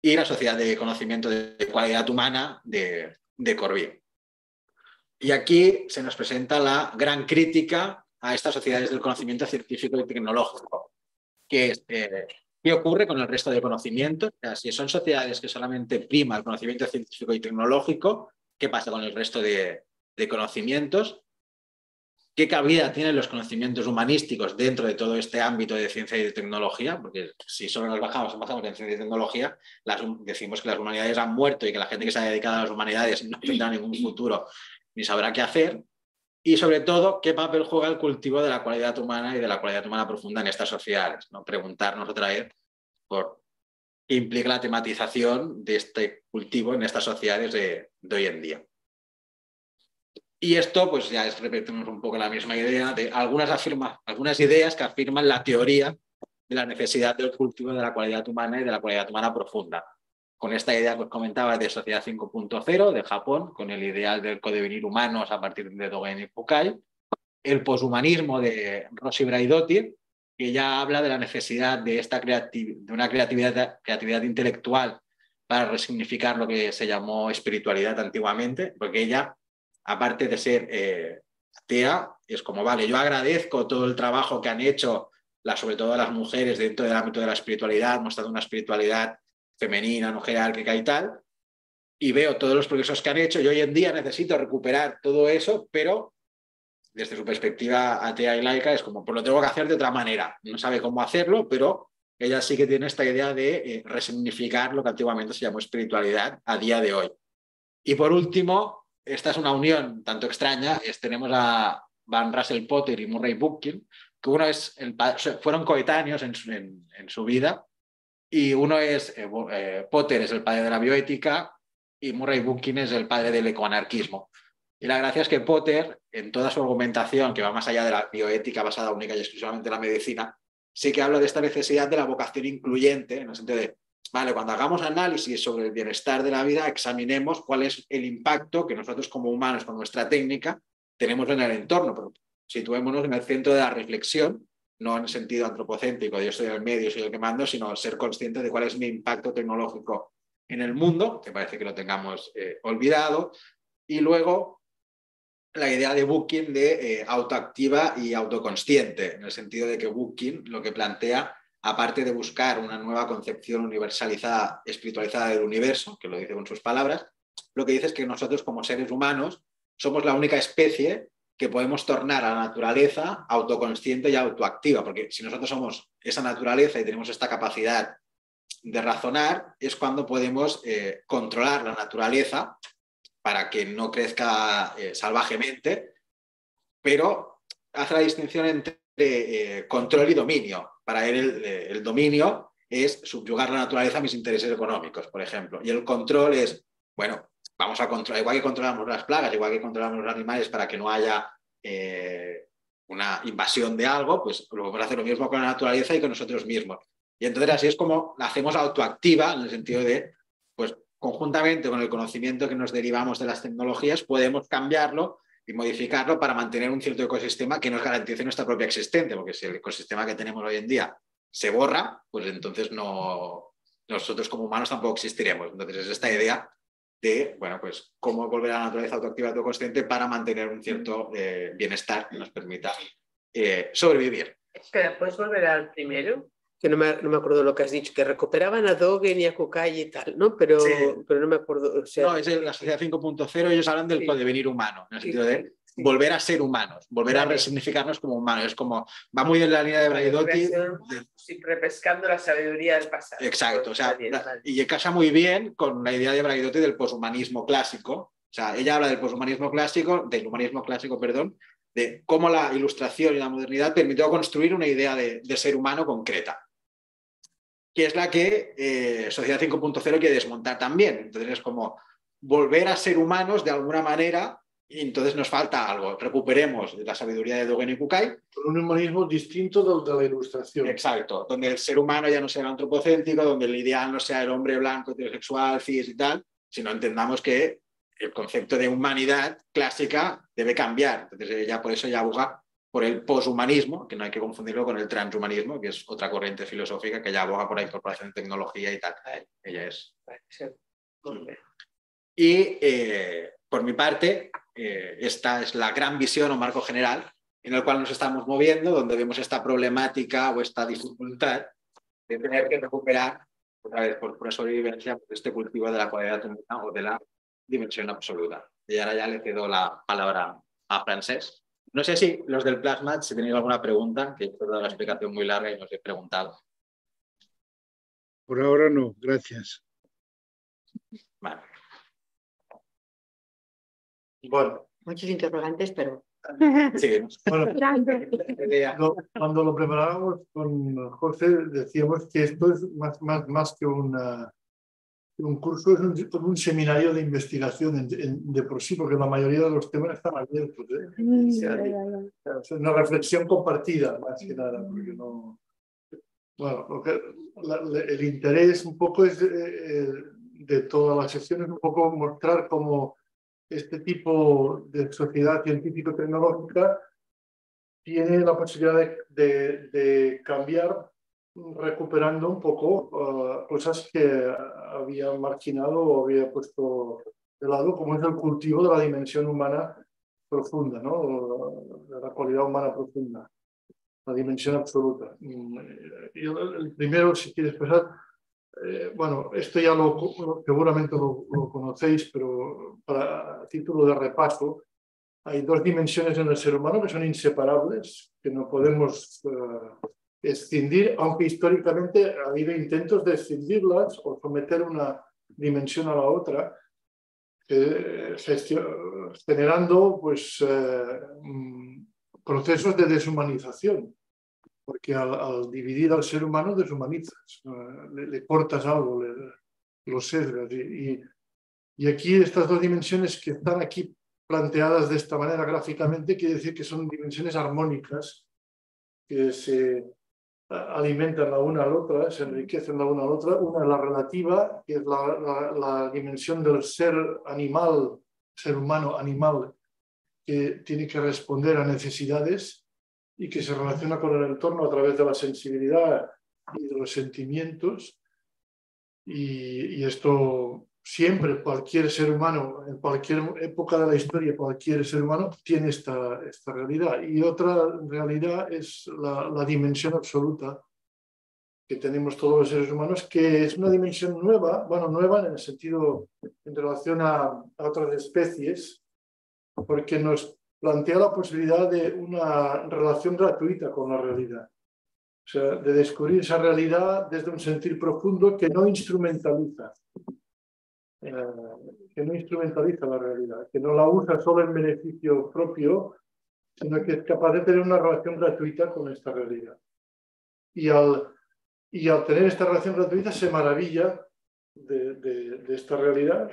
A: y la Sociedad de Conocimiento de Cualidad Humana de Corbier. Y aquí se nos presenta la gran crítica a estas sociedades del conocimiento científico y tecnológico, que es qué ocurre con el resto de conocimientos. O sea, si son sociedades que solamente prima el conocimiento científico y tecnológico, ¿qué pasa con el resto de conocimientos? ¿Qué cabida tienen los conocimientos humanísticos dentro de todo este ámbito de ciencia y de tecnología? Porque si solo nos basamos en ciencia y tecnología, decimos que las humanidades han muerto y que la gente que se ha dedicado a las humanidades no tendrá ningún futuro ni sabrá qué hacer. Y sobre todo, ¿qué papel juega el cultivo de la cualidad humana y de la cualidad humana profunda en estas sociedades? ¿No? Preguntarnos otra vez por qué implica la tematización de este cultivo en estas sociedades de hoy en día. Y esto pues ya es repetimos un poco la misma idea de algunas ideas que afirman la teoría de la necesidad del cultivo de la cualidad humana y de la cualidad humana profunda. Con esta idea que os comentaba de Sociedad 5.0 de Japón, con el ideal del codevenir humanos a partir de Dogen y Fukai, el poshumanismo de Rossi Braidotti, que ya habla de la necesidad de una creatividad intelectual para resignificar lo que se llamó espiritualidad antiguamente, porque ella, aparte de ser atea, es como, vale, yo agradezco todo el trabajo que han hecho, sobre todo las mujeres dentro del ámbito de la espiritualidad, mostrando una espiritualidad femenina, no jerárquica y tal, y veo todos los progresos que han hecho y hoy en día necesito recuperar todo eso, pero desde su perspectiva atea y laica es como, pues lo tengo que hacer de otra manera. No sabe cómo hacerlo, pero ella sí que tiene esta idea de resignificar lo que antiguamente se llamó espiritualidad a día de hoy. Y por último, esta es una unión tanto extraña, tenemos a Van Russell Potter y Murray Bookchin, que uno es fueron coetáneos en su vida, y uno es, Potter es el padre de la bioética y Murray Bookchin es el padre del ecoanarquismo. Y la gracia es que Potter, en toda su argumentación, que va más allá de la bioética basada única y exclusivamente en la medicina, sí que habla de esta necesidad de la vocación incluyente, en el sentido de, vale, cuando hagamos análisis sobre el bienestar de la vida, examinemos cuál es el impacto que nosotros como humanos, con nuestra técnica, tenemos en el entorno, pero situémonos en el centro de la reflexión, no en el sentido antropocéntrico, yo soy el medio, soy el que mando, sino ser consciente de cuál es mi impacto tecnológico en el mundo, que parece que lo tengamos olvidado, y luego la idea de Bookchin de autoactiva y autoconsciente, en el sentido de que Bookchin lo que plantea, aparte de buscar una nueva concepción universalizada, espiritualizada del universo, que lo dice con sus palabras, lo que dice es que nosotros como seres humanos somos la única especie que podemos tornar a la naturaleza autoconsciente y autoactiva, porque si nosotros somos esa naturaleza y tenemos esta capacidad de razonar, es cuando podemos controlar la naturaleza para que no crezca salvajemente, pero hace la distinción entre control y dominio. Para él el dominio es subyugar la naturaleza a mis intereses económicos, por ejemplo, y el control es, bueno, vamos a controlar, igual que controlamos las plagas, igual que controlamos los animales para que no haya una invasión de algo, pues lo vamos a hacer lo mismo con la naturaleza y con nosotros mismos. Y entonces así es como la hacemos autoactiva, en el sentido de, pues conjuntamente con el conocimiento que nos derivamos de las tecnologías, podemos cambiarlo y modificarlo para mantener un cierto ecosistema que nos garantice nuestra propia existencia, porque si el ecosistema que tenemos hoy en día se borra, pues entonces nosotros como humanos tampoco existiremos. Entonces es esta idea de, bueno, pues cómo volver a la naturaleza autoactiva, autoconsciente para mantener un cierto bienestar que nos permita sobrevivir.
C: Espera, ¿puedes volver al primero? Que no me acuerdo lo que has dicho, que recuperaban a Dogen y a Kukai y tal, ¿no? Pero,
A: sí.
C: Pero no me acuerdo. O sea,
A: no, es la sociedad 5.0, ellos hablan del devenir humano, en el sentido de volver a ser humanos, volver a resignificarnos como humanos. Es como, va muy en la línea de Braidotti.
C: Sí, repescando la sabiduría del pasado.
A: Exacto, o sea, y casa muy bien con la idea de Braidotti del poshumanismo clásico. O sea, ella habla del poshumanismo clásico, del humanismo clásico, perdón, de cómo la ilustración y la modernidad permitió construir una idea de ser humano concreta, que es la que Sociedad 5.0 quiere desmontar también. Entonces es como volver a ser humanos de alguna manera, y entonces nos falta algo. Recuperemos la sabiduría de Dogen y Kukai.
B: Con un humanismo distinto del de la ilustración.
A: Exacto, donde el ser humano ya no sea antropocéntrico, donde el ideal no sea el hombre blanco, heterosexual, cis y tal, sino entendamos que el concepto de humanidad clásica debe cambiar. Entonces ella por eso ya aboga por el poshumanismo, que no hay que confundirlo con el transhumanismo, que es otra corriente filosófica que ya aboga por la incorporación de tecnología y tal. Ella es. Y por mi parte, esta es la gran visión o marco general en el cual nos estamos moviendo, donde vemos esta problemática o esta dificultad de tener que recuperar, otra vez por pura sobrevivencia, este cultivo de la cualidad humana o de la dimensión absoluta. Y ahora ya le cedo la palabra a Francesc. No sé si los del Plasmat, si tenéis alguna pregunta, que he dado la explicación muy larga y no os he preguntado.
F: Por ahora no, gracias.
A: Vale.
B: Bueno.
E: Muchos interrogantes, pero...
A: Sí,
B: bueno, cuando lo preparábamos con José decíamos que esto es más que un curso, es un seminario de investigación de por sí, porque la mayoría de los temas están abiertos. Es una reflexión compartida, más que nada, porque no... Bueno, el interés un poco es de todas las sesiones, un poco mostrar cómo este tipo de sociedad científico-tecnológica tiene la posibilidad de cambiar, recuperando un poco cosas que había marginado o había puesto de lado, como es el cultivo de la dimensión humana profunda, ¿no? De la cualidad humana profunda, la dimensión absoluta. Y el primero, si quieres empezar, bueno, esto ya seguramente lo conocéis, pero para título de repaso, hay dos dimensiones en el ser humano que son inseparables, que no podemos escindir, aunque históricamente ha habido intentos de escindirlas o someter una dimensión a la otra, generando pues, procesos de deshumanización. Porque al dividir al ser humano deshumanizas, le cortas algo, lo sesgas. Y aquí estas dos dimensiones que están aquí planteadas de esta manera gráficamente, quiere decir que son dimensiones armónicas que se alimentan la una a la otra, se enriquecen la una a la otra. Una es la relativa, que es la dimensión del ser animal, ser humano animal, que tiene que responder a necesidades y que se relaciona con el entorno a través de la sensibilidad y de los sentimientos. Y esto siempre, cualquier ser humano, en cualquier época de la historia, cualquier ser humano tiene esta realidad. Y otra realidad es la dimensión absoluta, que tenemos todos los seres humanos, que es una dimensión nueva, bueno, nueva en el sentido en relación a otras especies, porque nos plantea la posibilidad de una relación gratuita con la realidad. O sea, de descubrir esa realidad desde un sentir profundo que no instrumentaliza. Que no instrumentaliza la realidad, que no la usa solo en beneficio propio, sino que es capaz de tener una relación gratuita con esta realidad. Y al tener esta relación gratuita se maravilla de esta realidad,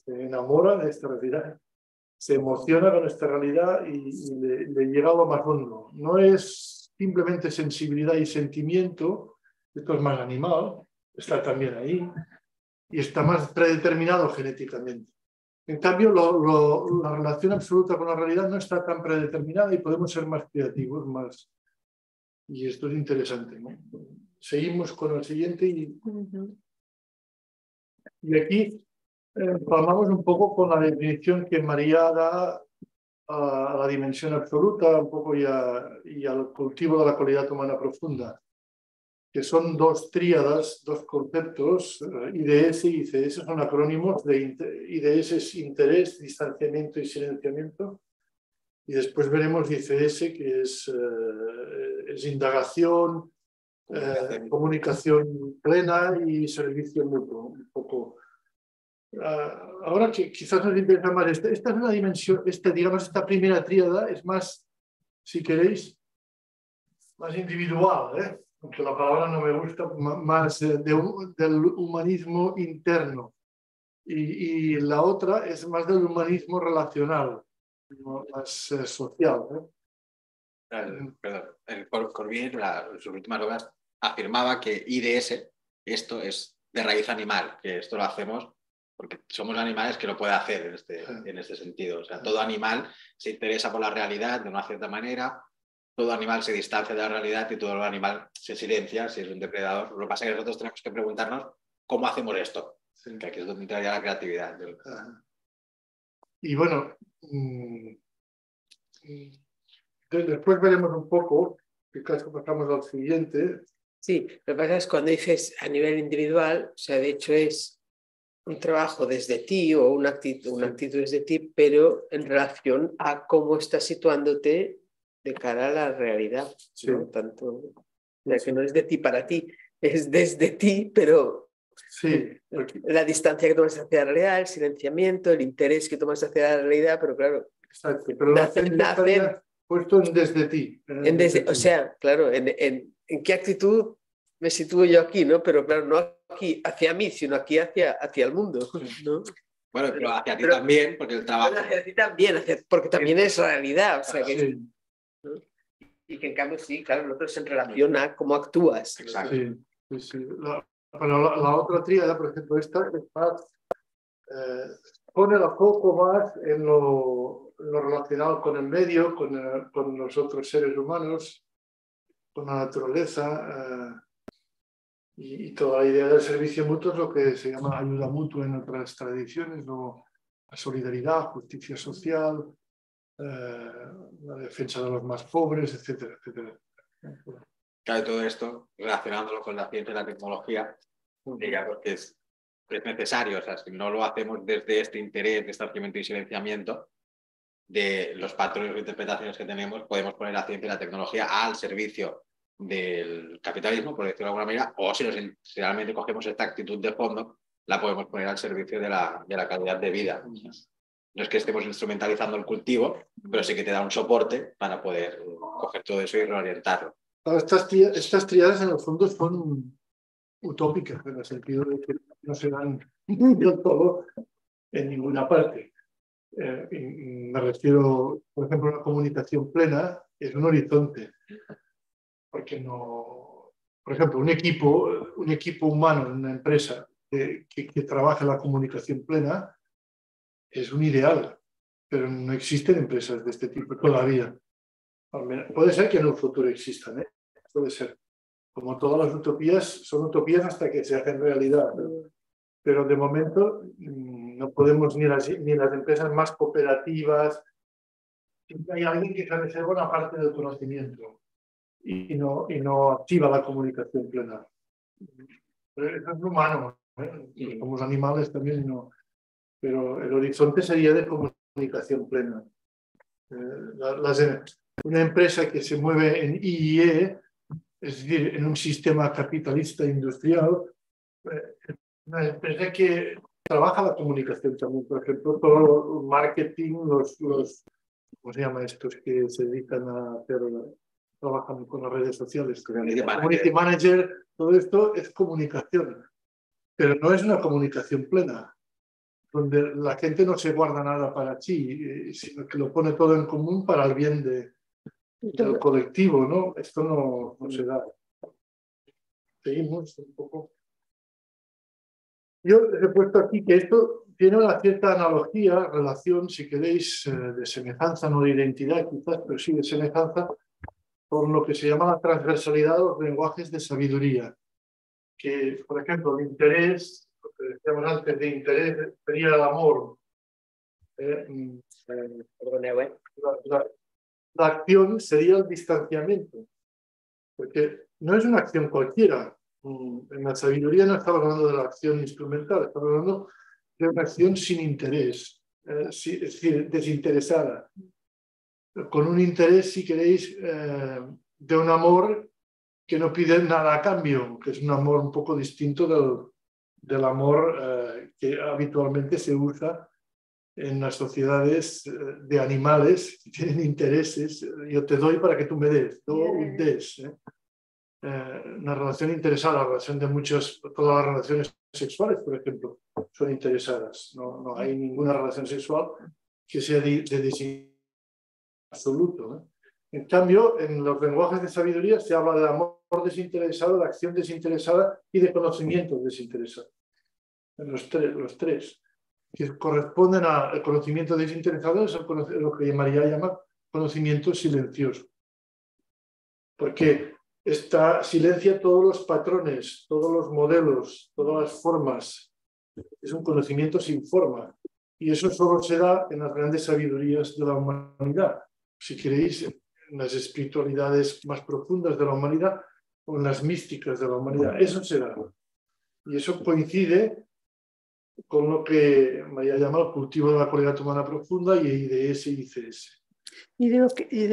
B: se enamora de esta realidad, se emociona con esta realidad y le llega a lo más hondo. No es simplemente sensibilidad y sentimiento, esto es más animal, está también ahí, y está más predeterminado genéticamente. En cambio, la relación absoluta con la realidad no está tan predeterminada y podemos ser más creativos, más... Y esto es interesante, ¿no? Seguimos con el siguiente y aquí palmamos un poco con la definición que María da a la dimensión absoluta un poco y al cultivo de la cualidad humana profunda, que son dos tríadas, dos conceptos, IDS y ICS son acrónimos de IDS es interés, distanciamiento y silenciamiento, y después veremos ICS que es indagación, comunicación plena y servicio mutuo, un poco. Ahora que quizás nos interesa más, esta es una dimensión, digamos, esta primera tríada es más, si queréis, más individual, aunque la palabra no me gusta, más del humanismo interno. Y la otra es más del humanismo relacional, más social.
A: Perdón, Corbier, en sus últimas obras, afirmaba que IDS, esto es de raíz animal, que esto lo hacemos porque somos animales que lo puede hacer en este sentido. O sea, todo animal se interesa por la realidad de una cierta manera, todo animal se distancia de la realidad y todo animal se silencia si es un depredador. Lo que pasa es que nosotros tenemos que preguntarnos cómo hacemos esto, que aquí es donde entraría la creatividad.
B: Y bueno, después veremos un poco, que casi pasamos al siguiente.
C: Sí, lo que pasa es cuando dices a nivel individual, o sea, de hecho es un trabajo desde ti o una actitud desde ti, pero en relación a cómo estás situándote de cara a la realidad, ¿no? Tanto, ya que no es de ti para ti, es desde ti, pero la distancia que tomas hacia la realidad, el silenciamiento, el interés que tomas hacia la realidad, pero claro,
B: exacto, pero nacen puesto en desde ti.
C: O sea, claro, en qué actitud me sitúo yo aquí, ¿no? Pero claro, no aquí hacia mí, sino aquí hacia el mundo, ¿no?
A: Bueno, pero hacia ti también, porque el trabajo...
C: Bueno, hacia ti también, porque también es realidad, o sea que... ¿no? Y que en cambio sí, claro, el otro es en relación a cómo actúas.
A: Exacto.
B: Sí. La otra tríada, por ejemplo, esta es más, pone el foco más en lo relacionado con el medio, con los otros seres humanos, con la naturaleza, y toda la idea del servicio mutuo es lo que se llama ayuda mutua en otras tradiciones, o la solidaridad, justicia social, la defensa de los más pobres, etcétera, etcétera.
A: Claro, todo esto relacionándolo con la ciencia y la tecnología, ya porque es necesario, o sea, si no lo hacemos desde este interés, distanciamiento y silenciamiento de los patrones o interpretaciones que tenemos, podemos poner la ciencia y la tecnología al servicio del capitalismo, por decirlo de alguna manera, o si realmente cogemos esta actitud de fondo, la podemos poner al servicio de la calidad de vida. No es que estemos instrumentalizando el cultivo, pero sí que te da un soporte para poder coger todo eso y reorientarlo.
B: Estas tríadas en el fondo son utópicas, en el sentido de que no se dan del todo en ninguna parte. Me refiero, por ejemplo, a la comunicación plena es un horizonte, porque no, por ejemplo, un equipo humano en una empresa que trabaja la comunicación plena es un ideal, pero no existen empresas de este tipo todavía. Puede ser que en un futuro existan, puede ser. Como todas las utopías, son utopías hasta que se hacen realidad. Pero de momento no podemos ni las empresas más cooperativas. Siempre hay alguien que se reserva una parte del conocimiento y no activa la comunicación plena. Eso es humano, ¿eh? Somos animales también, no. Pero el horizonte sería de comunicación plena. Una empresa que se mueve en IE, es decir, en un sistema capitalista industrial, una empresa que trabaja la comunicación también, por ejemplo, todo el marketing, ¿cómo se llama estos que se dedican a hacer, trabajan con las redes sociales? Community manager, todo esto es comunicación, pero no es una comunicación plena, donde la gente no se guarda nada para sí, sino que lo pone todo en común para el bien del colectivo, ¿no? Esto no se da. Seguimos un poco. Yo he puesto aquí que esto tiene una cierta analogía, relación, si queréis, de semejanza, no de identidad quizás, pero sí de semejanza, con lo que se llama la transversalidad de los lenguajes de sabiduría. Que, por ejemplo, el interés, lo que decíamos antes de interés, sería el amor. La acción sería el distanciamiento, porque no es una acción cualquiera. En la sabiduría no estamos hablando de la acción instrumental, estamos hablando de una acción sin interés, es decir, desinteresada. Con un interés, si queréis, de un amor que no pide nada a cambio, que es un amor un poco distinto del amor que habitualmente se usa en las sociedades de animales que tienen intereses. Yo te doy para que tú me des, do un des. Una relación interesada, la relación de todas las relaciones sexuales, por ejemplo, son interesadas. No hay ninguna relación sexual que sea de desinterés absoluto, ¿eh? En cambio, en los lenguajes de sabiduría se habla de amor desinteresado, de acción desinteresada y de conocimiento desinteresado. Los tres que corresponden al conocimiento desinteresado es lo que María llama conocimiento silencioso. Porque silencia todos los patrones, todos los modelos, todas las formas. Es un conocimiento sin forma. Y eso solo se da en las grandes sabidurías de la humanidad. Si queréis, en las espiritualidades más profundas de la humanidad o en las místicas de la humanidad. Eso se da. Y eso coincide con lo que María llama el cultivo de la cualidad humana profunda y IDS y ICS.
D: Y de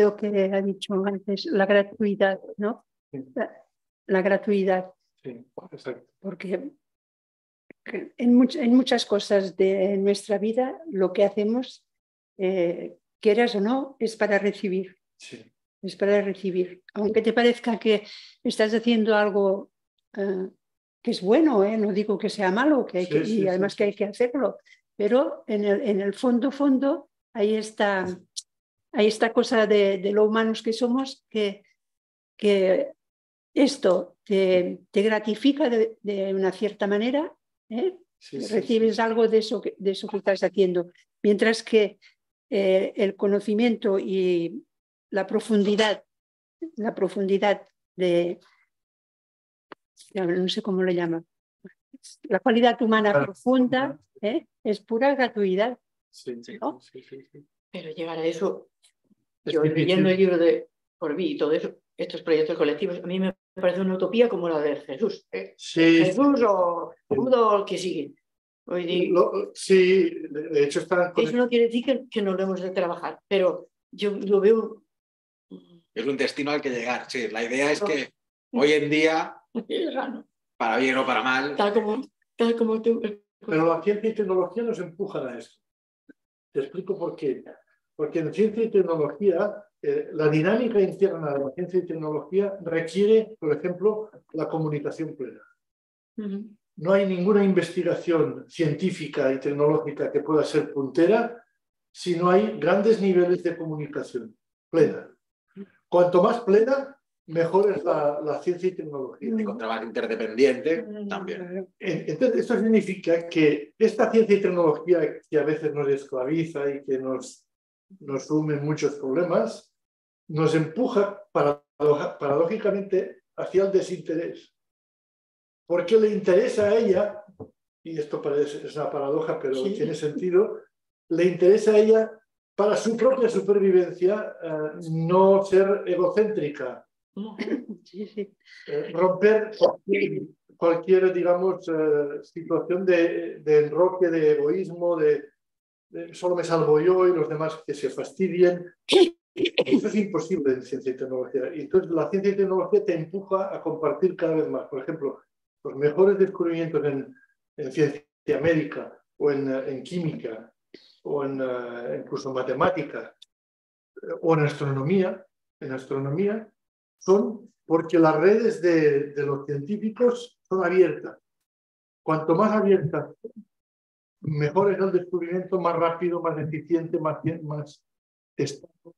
D: lo que ha dicho antes, la gratuidad, ¿no?
B: Sí.
D: La gratuidad.
B: Sí, exacto.
D: Porque en muchas cosas de nuestra vida lo que hacemos, quieras o no, es para recibir.
B: Sí.
D: Es para recibir. Aunque te parezca que estás haciendo algo que es bueno, no digo que sea malo, y además que hay que hacerlo, pero en el fondo hay esta cosa de lo humanos que somos, que esto te gratifica de una cierta manera, recibes algo de eso que estás haciendo, mientras que el conocimiento y la profundidad de, no sé cómo lo llama, la cualidad humana profunda, es pura gratuidad.
B: Sí,
D: ¿no?
B: sí.
E: Pero llegar a eso,
B: Es
E: yo
B: difícil.
E: leyendo el libro de Corbí y todo eso, estos proyectos colectivos, a mí me parece una utopía como la de Jesús. Jesús o Buda o el que sigue.
B: Sí, de hecho está...
E: Eso no quiere decir que no lo hemos de trabajar, pero yo lo veo...
A: Es un destino al que llegar, sí. La idea es que hoy en día, para bien o para mal...
E: Tal como tú...
B: Pero la ciencia y tecnología nos empujan a esto. Te explico por qué. Porque en ciencia y tecnología, la dinámica interna de la ciencia y tecnología requiere, por ejemplo, la comunicación plena. No hay ninguna investigación científica y tecnológica que pueda ser puntera si no hay grandes niveles de comunicación plena. Cuanto más plena, mejor es la ciencia y tecnología.
A: Y contra más interdependiente, también.
B: Entonces, esto significa que esta ciencia y tecnología que a veces nos esclaviza y que nos sume en muchos problemas, nos empuja paradójicamente hacia el desinterés. Porque le interesa a ella, y esto es una paradoja, pero sí, tiene sentido, le interesa a ella para su propia supervivencia no ser egocéntrica.
D: Sí.
B: Romper, cualquier, digamos, situación de enroque, de egoísmo, de solo me salvo yo y los demás que se fastidien. Eso es imposible en ciencia y tecnología. Y entonces la ciencia y tecnología te empuja a compartir cada vez más. Por ejemplo, los mejores descubrimientos en ciencia médica o en química o incluso en matemática o en astronomía son porque las redes de los científicos son abiertas. Cuanto más abiertas, mejor es el descubrimiento, más rápido, más eficiente, más testado,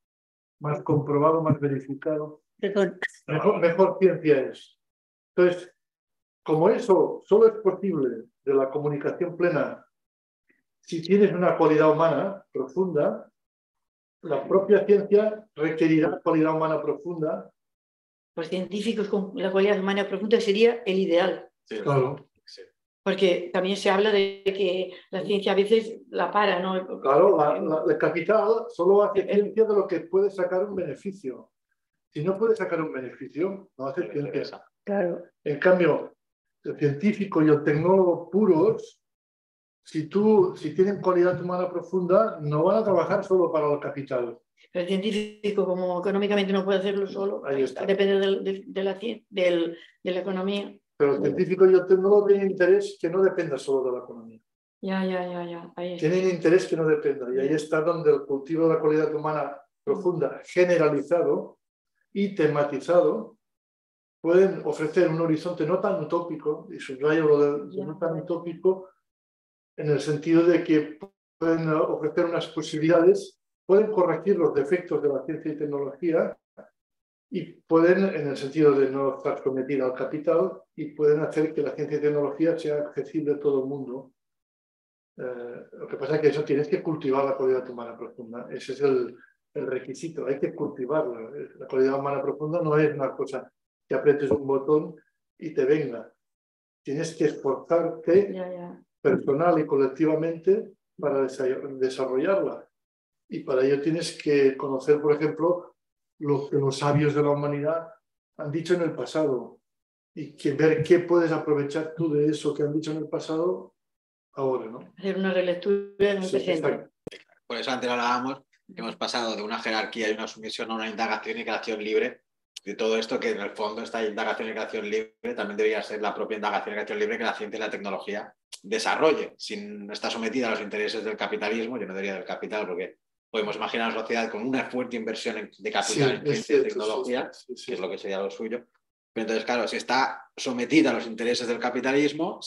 B: más comprobado, más verificado. Mejor ciencia es. Entonces, como eso solo es posible de la comunicación plena si tienes una cualidad humana profunda, la propia ciencia requerirá cualidad humana profunda.
E: Los científicos con la cualidad humana profunda sería el ideal.
B: Sí, claro.
E: Sí. Porque también se habla de que la ciencia a veces la para, ¿no?
B: Claro, el capital solo hace ciencia de lo que puede sacar un beneficio. Si no puede sacar un beneficio, no hace ciencia.
D: Claro.
B: En cambio, el científico y el tecnólogo puros, si tienen cualidad humana profunda, no van a trabajar solo para el capital.
E: El científico, como económicamente no puede hacerlo solo, depende de la economía.
B: Pero el científico y el tecnólogo tienen interés que no dependa solo de la economía.
E: Ya. Ahí está.
B: Tienen interés que no dependa. Y ahí está donde el cultivo de la cualidad humana profunda, generalizado y tematizado, pueden ofrecer un horizonte no tan utópico, y subrayo lo de no tan utópico, en el sentido de que pueden ofrecer unas posibilidades, pueden corregir los defectos de la ciencia y tecnología y pueden, en el sentido de no estar sometida al capital, y pueden hacer que la ciencia y tecnología sea accesible a todo el mundo. Lo que pasa es que eso tienes que cultivar la cualidad humana profunda. Ese es el requisito, hay que cultivarla. La cualidad humana profunda no es una cosa que aprietes un botón y te venga. Tienes que esforzarte personal y colectivamente para desarrollarla. Y para ello tienes que conocer, por ejemplo, lo que los sabios de la humanidad han dicho en el pasado y ver qué puedes aprovechar tú de eso que han dicho en el pasado ahora, ¿no?
E: Hacer una relectura en el presente.
B: Exacto.
A: Por eso antes hablábamos que hemos pasado de una jerarquía y una sumisión a una indagación y creación libre. De todo esto, que en el fondo esta indagación y creación libre también debería ser la propia indagación y creación libre que la ciencia y la tecnología desarrolle, sin estar sometida a los intereses del capitalismo. Yo no diría del capital, porque podemos imaginar una sociedad con una fuerte inversión de capital en ciencia y tecnología, que es lo que sería lo suyo. Pero entonces, claro, si está sometida a los intereses del capitalismo,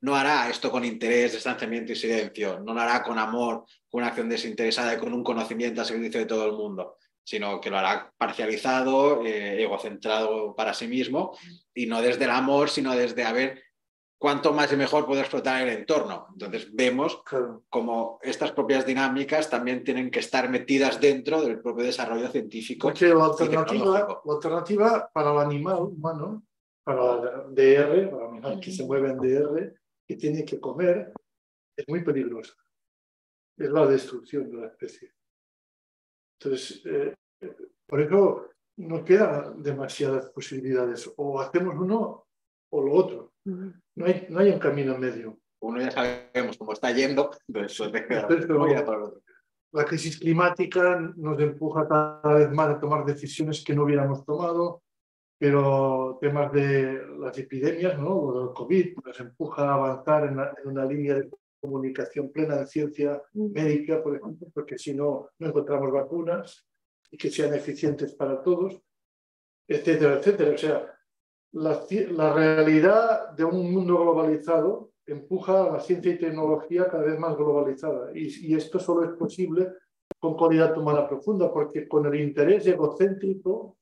A: no hará esto con interés, distanciamiento y silencio, no lo hará con amor, con una acción desinteresada y con un conocimiento al servicio de todo el mundo, sino que lo hará parcializado, egocentrado para sí mismo, y no desde el amor, sino desde a ver cuánto más y mejor puede explotar el entorno. Entonces vemos como estas propias dinámicas también tienen que estar metidas dentro del propio desarrollo científico.
B: Porque la alternativa para el animal humano, para el DR, para el animal que se mueve en DR, que tiene que comer, es muy peligrosa. Es la destrucción de la especie. Entonces, por eso no quedan demasiadas posibilidades. O hacemos uno o lo otro. No hay un camino medio.
A: Uno ya sabemos cómo está yendo, entonces
B: la crisis climática nos empuja cada vez más a tomar decisiones que no hubiéramos tomado, pero temas de las epidemias, ¿no? Lo del COVID nos empuja a avanzar en una línea de comunicación plena de ciencia médica, por ejemplo, porque si no, no encontramos vacunas y que sean eficientes para todos, etcétera, etcétera. O sea, la realidad de un mundo globalizado empuja a la ciencia y tecnología cada vez más globalizada. Y esto solo es posible con cualidad humana profunda, porque con el interés egocéntrico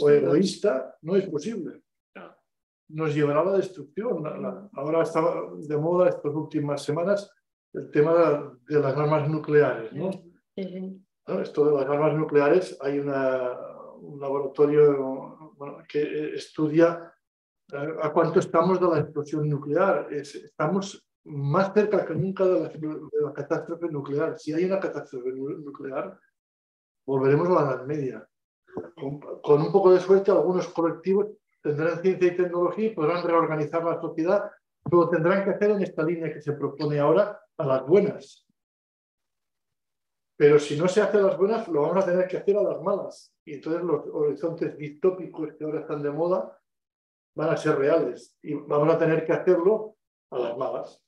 B: o egoísta no es posible. Nos llevará a la destrucción. Ahora está de moda estas últimas semanas el tema de las armas nucleares, ¿no? ¿No? Esto de las armas nucleares, hay un laboratorio que estudia a cuánto estamos de la explosión nuclear. Estamos más cerca que nunca de la catástrofe nuclear. Si hay una catástrofe nuclear, volveremos a la Edad Media. Con un poco de suerte, algunos colectivos tendrán ciencia y tecnología y podrán reorganizar la sociedad, pero lo tendrán que hacer en esta línea que se propone ahora, a las buenas. Pero si no se hace a las buenas, lo vamos a tener que hacer a las malas. Y entonces los horizontes distópicos que ahora están de moda van a ser reales. Y vamos a tener que hacerlo a las malas.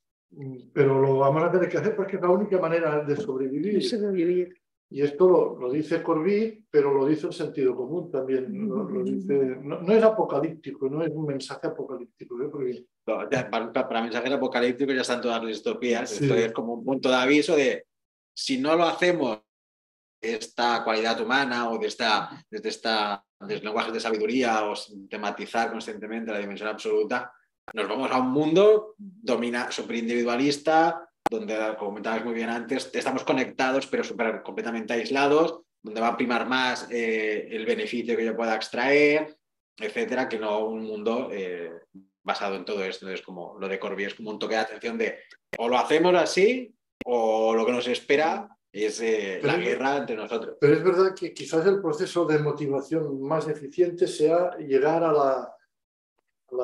B: Pero lo vamos a tener que hacer porque es la única manera de sobrevivir. Y esto lo dice Corbí, pero lo dice el sentido común también. Lo dice, no es apocalíptico, no es un mensaje apocalíptico. Porque...
A: No, para mensajes apocalípticos ya están todas las distopías.
B: Sí.
A: Esto es como un punto de aviso de si no lo hacemos esta cualidad humana o desde los lenguajes de sabiduría o tematizar constantemente la dimensión absoluta, nos vamos a un mundo superindividualista, donde, como comentabas muy bien antes, estamos conectados pero completamente aislados, donde va a primar más el beneficio que yo pueda extraer, etcétera, que no un mundo basado en todo esto. Entonces, como lo de Corbí es como un toque de atención de o lo hacemos así o lo que nos espera es la guerra entre nosotros.
B: Pero es verdad que quizás el proceso de motivación más eficiente sea llegar a la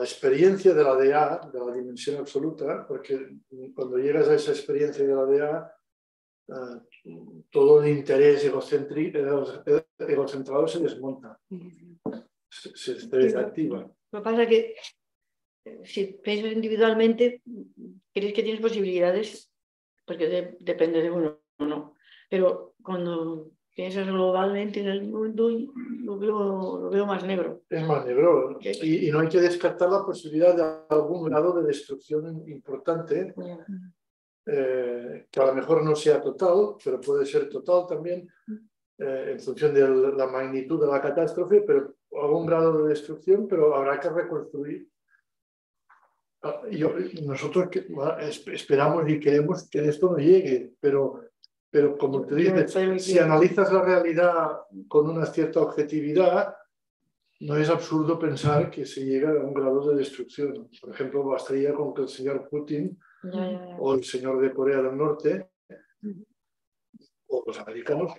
B: experiencia de la DA, de la dimensión absoluta, porque cuando llegas a esa experiencia de la DA, todo el interés egocentrado se desmonta, se desactiva.
E: Lo que pasa es que si piensas individualmente, crees que tienes posibilidades, porque depende de uno, ¿no? Pero cuando piensas globalmente en el mundo, lo veo más negro.
B: Es más negro. Y no hay que descartar la posibilidad de algún grado de destrucción importante, que a lo mejor no sea total, pero puede ser total también, en función de la magnitud de la catástrofe, pero algún grado de destrucción, pero habrá que reconstruir. Nosotros esperamos y queremos que esto no llegue, pero como te dices, si analizas la realidad con una cierta objetividad, no es absurdo pensar que se llega a un grado de destrucción. Por ejemplo, bastaría con que el señor Putin o el señor de Corea del Norte o los americanos